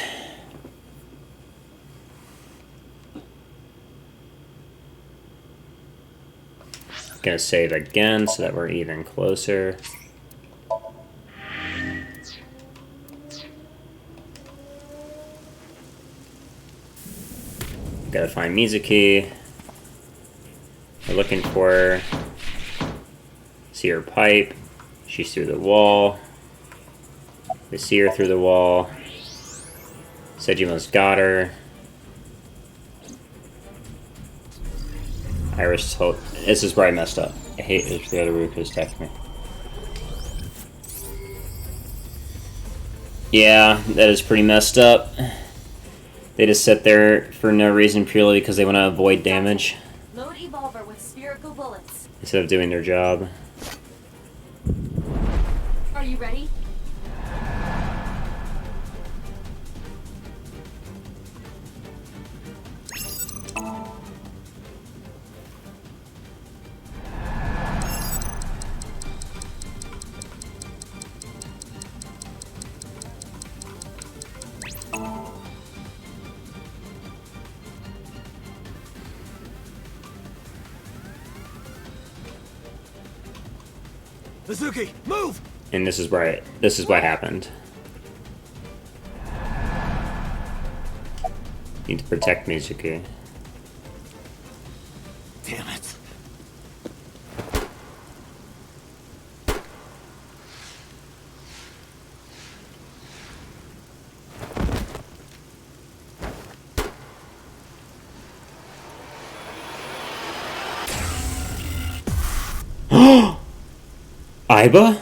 Gonna save again so that we're even closer. Gotta find Mizuki. We're looking for her. See her pipe. She's through the wall. We see her through the wall. Sejima's got her. Iris told. This is where I messed up. I hate if the other Rukas attack me. Yeah, that is pretty messed up. They just sit there for no reason, purely because they want to avoid damage. Load Evolver with spherical bullets. Instead of doing their job. Are you ready? Mizuki, move! And this is what happened. Need to protect Mizuki. Damn it. Aiba?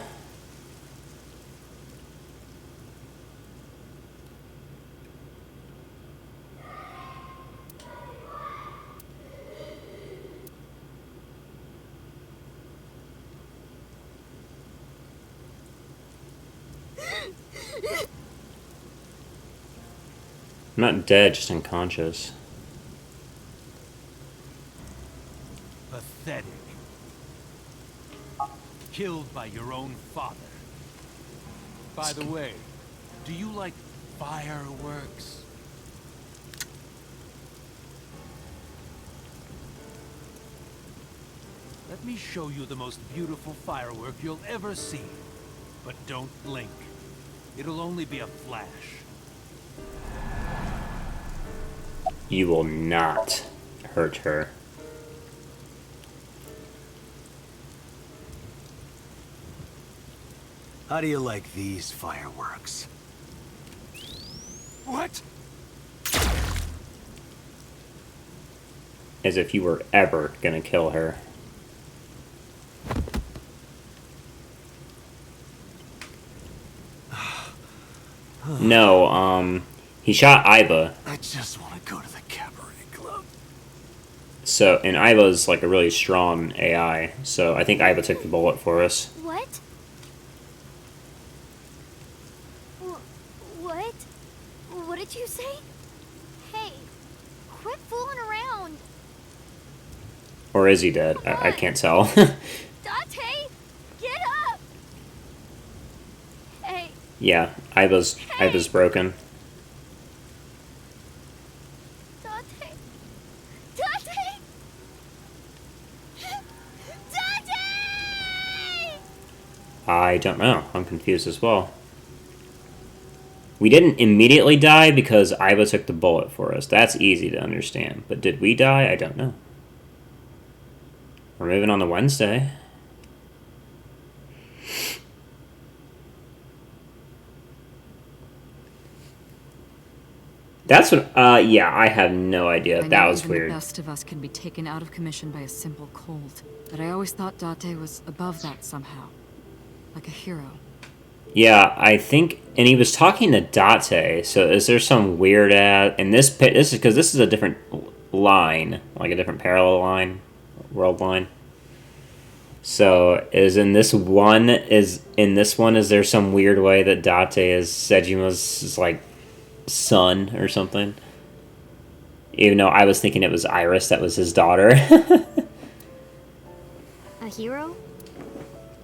I'm not dead, just unconscious. Pathetic. Killed by your own father. By the way, do you like fireworks? Let me show you the most beautiful firework you'll ever see. But don't blink. It'll only be a flash. You will not hurt her. How do you like these fireworks? What? As if you were ever gonna kill her. No, he shot Aiba. I just want to go to the cabaret club. So, and Aiba's like a really strong AI, so I think Aiba took the bullet for us. What? What? What did you say? Hey, quit fooling around. Or is he dead? I can't tell. Date, get up. Hey. Yeah, Aiba's broken. Date. Date. Date. I don't know. I'm confused as well. We didn't immediately die because Aiba took the bullet for us. That's easy to understand. But did we die? I don't know. We're moving on to Wednesday. That's what, yeah, I have no idea. That was weird. The best of us can be taken out of commission by a simple cold. But I always thought Date was above that somehow. Like a hero. Yeah, I think, and he was talking to Date, so is there some weird and this is because this is a different line, like a different parallel line, world line. So is there some weird way that Date is Sejima's like son or something? Even though I was thinking it was Iris that was his daughter. A hero?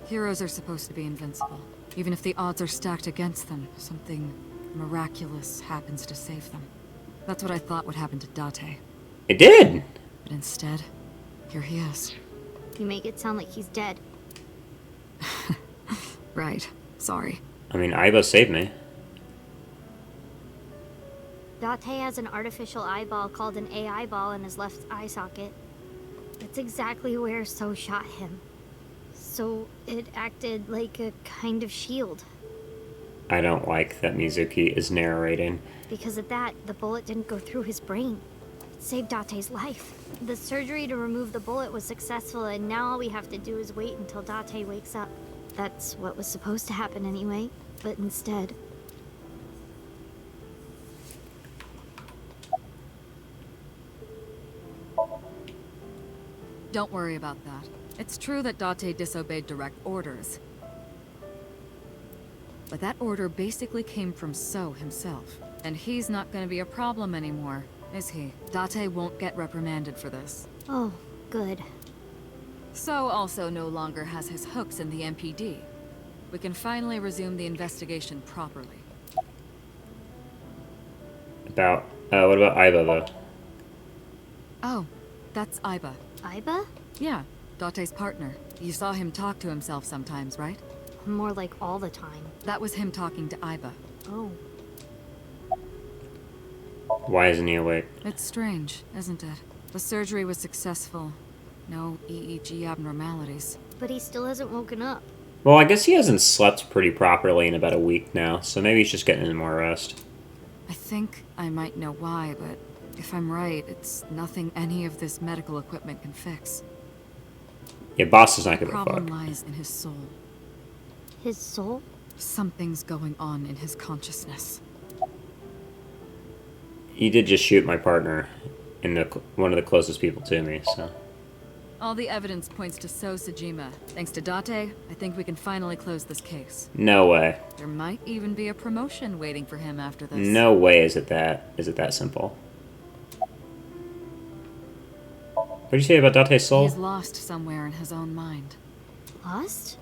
Heroes are supposed to be invincible. Even if the odds are stacked against them, something miraculous happens to save them. That's what I thought would happen to Date. It did! But instead, here he is. You make it sound like he's dead. Right. Sorry. I mean, Aiba saved me. Date has an artificial eyeball called an AI ball in his left eye socket. That's exactly where So shot him. So it acted like a kind of shield. I don't like that Mizuki is narrating. Because of that, the bullet didn't go through his brain. It saved Date's life. The surgery to remove the bullet was successful, and now all we have to do is wait until Date wakes up. That's what was supposed to happen anyway, but instead... Don't worry about that. It's true that Date disobeyed direct orders. But that order basically came from So himself. And he's not gonna be a problem anymore, is he? Date won't get reprimanded for this. Oh, good. So also no longer has his hooks in the MPD. We can finally resume the investigation properly. What about Aiba, though? Oh, that's Aiba. Aiba? Yeah, Date's partner. You saw him talk to himself sometimes, right? More like all the time. That was him talking to Aiba. Oh. Why isn't he awake? It's strange, isn't it? The surgery was successful. No EEG abnormalities. But he still hasn't woken up. Well, I guess he hasn't slept pretty properly in about a week now, so maybe he's just getting in more rest. I think I might know why, but if I'm right, it's nothing any of this medical equipment can fix. Yeah, boss is not The giving a problem fuck. lies in his soul. His soul? Something's going on in his consciousness. He did just shoot my partner, and one of the closest people to me, so... All the evidence points to So Sejima. Thanks to Date, I think we can finally close this case. No way. There might even be a promotion waiting for him after this. No way is it that simple. What did you say about Date's soul? He's lost somewhere in his own mind. Lost?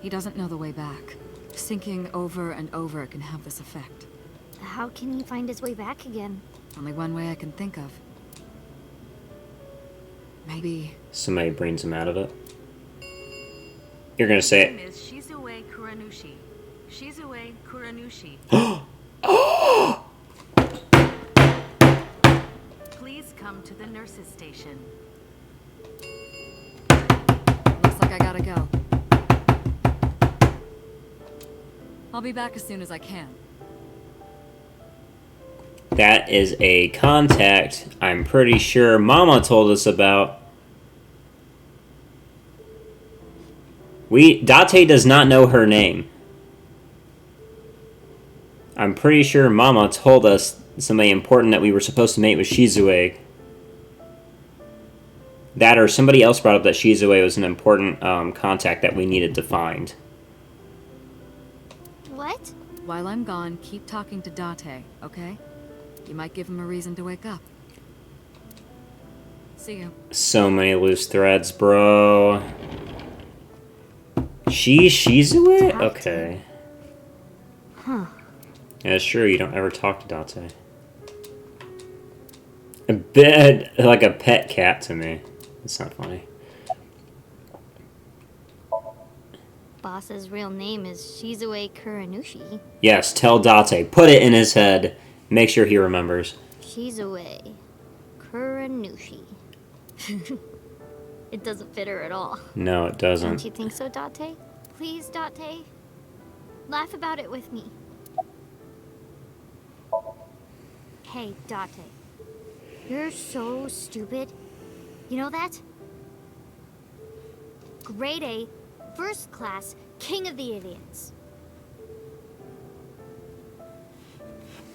He doesn't know the way back. Sinking over and over can have this effect. How can he find his way back again? Only one way I can think of. Maybe... Somebody brings him out of it. You're gonna say name is Shizue Kuranushi. Shizue Kuranushi. Please come to the nurses' station. Looks like I gotta go. I'll be back as soon as I can. that is a contact I'm pretty sure Mama told us about. Date does not know her name. I'm pretty sure Mama told us somebody important that we were supposed to meet with Shizue. That or somebody else brought up that Shizue was an important contact that we needed to find. What? While I'm gone, keep talking to Date, okay? You might give him a reason to wake up. See you. So many loose threads, bro. Shizue? Okay. Huh. Yeah, it's true, you don't ever talk to Date. A bit like a pet cat to me. It's not funny. Boss's real name is Shizue Kuranushi. Yes, tell Date. Put it in his head. Make sure he remembers. Shizue Kuranushi. It doesn't fit her at all. No, it doesn't. Don't you think so, Date? Please, Date. Laugh about it with me. Hey, Date. You're so stupid. You know that? Grade A, first class, king of the idiots.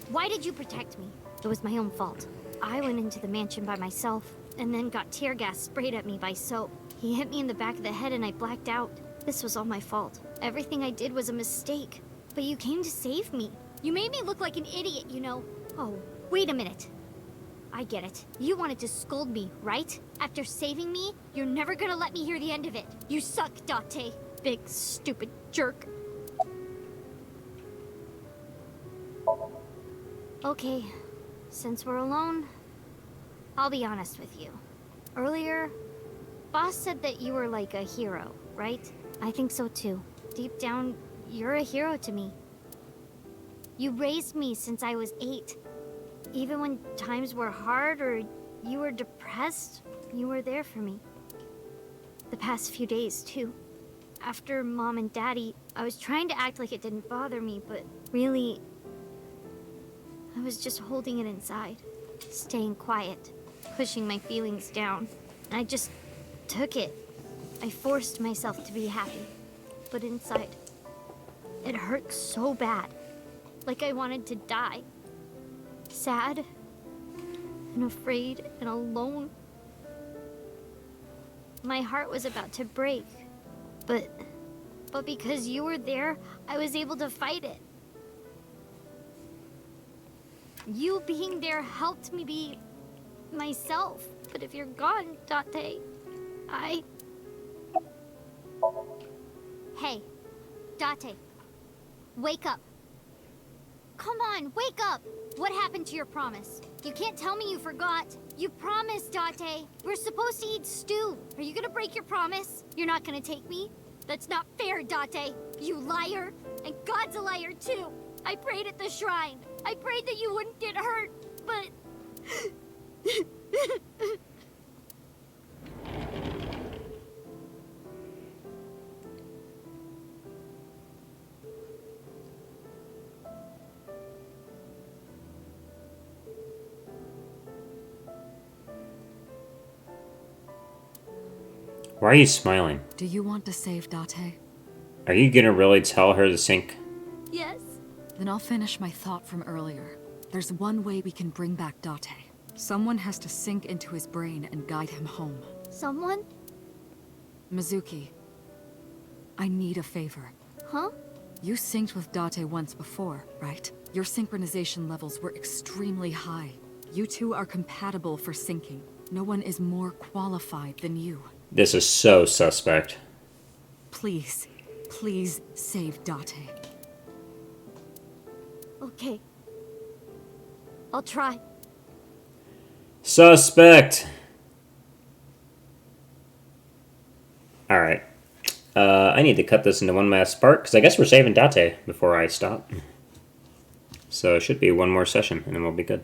Why did you protect me? It was my own fault. I went into the mansion by myself, and then got tear gas sprayed at me by Soap. He hit me in the back of the head and I blacked out. This was all my fault. Everything I did was a mistake. But you came to save me. You made me look like an idiot, you know. Oh, wait a minute. I get it. You wanted to scold me, right? After saving me, you're never gonna let me hear the end of it. You suck, Date. Big, stupid jerk. Okay, since we're alone, I'll be honest with you. Earlier, Boss said that you were like a hero, right? I think so too. Deep down, you're a hero to me. You raised me since I was 8. Even when times were hard or you were depressed, you were there for me. The past few days, too. After Mom and Daddy, I was trying to act like it didn't bother me, but really, I was just holding it inside, staying quiet, pushing my feelings down. I just took it. I forced myself to be happy, but inside, it hurt so bad, like I wanted to die. Sad, and afraid, and alone. My heart was about to break, but because you were there, I was able to fight it. You being there helped me be myself, but if you're gone, Date, Hey, Date, wake up. Come on, wake up! What happened to your promise? You can't tell me you forgot. You promised, Date. We're supposed to eat stew. Are you gonna break your promise? You're not gonna take me? That's not fair, Date. You liar. And God's a liar, too. I prayed at the shrine. I prayed that you wouldn't get hurt, but... Why are you smiling? Do you want to save Date? Are you gonna really tell her to sink? Yes? Then I'll finish my thought from earlier. There's one way we can bring back Date. Someone has to sink into his brain and guide him home. Someone? Mizuki, I need a favor. Huh? You synced with Date once before, right? Your synchronization levels were extremely high. You two are compatible for syncing. No one is more qualified than you. This is so suspect. Please, please save Date. Okay. I'll try. Suspect! Alright. I need to cut this into one last part, because I guess we're saving Date before I stop. So it should be one more session, and then we'll be good.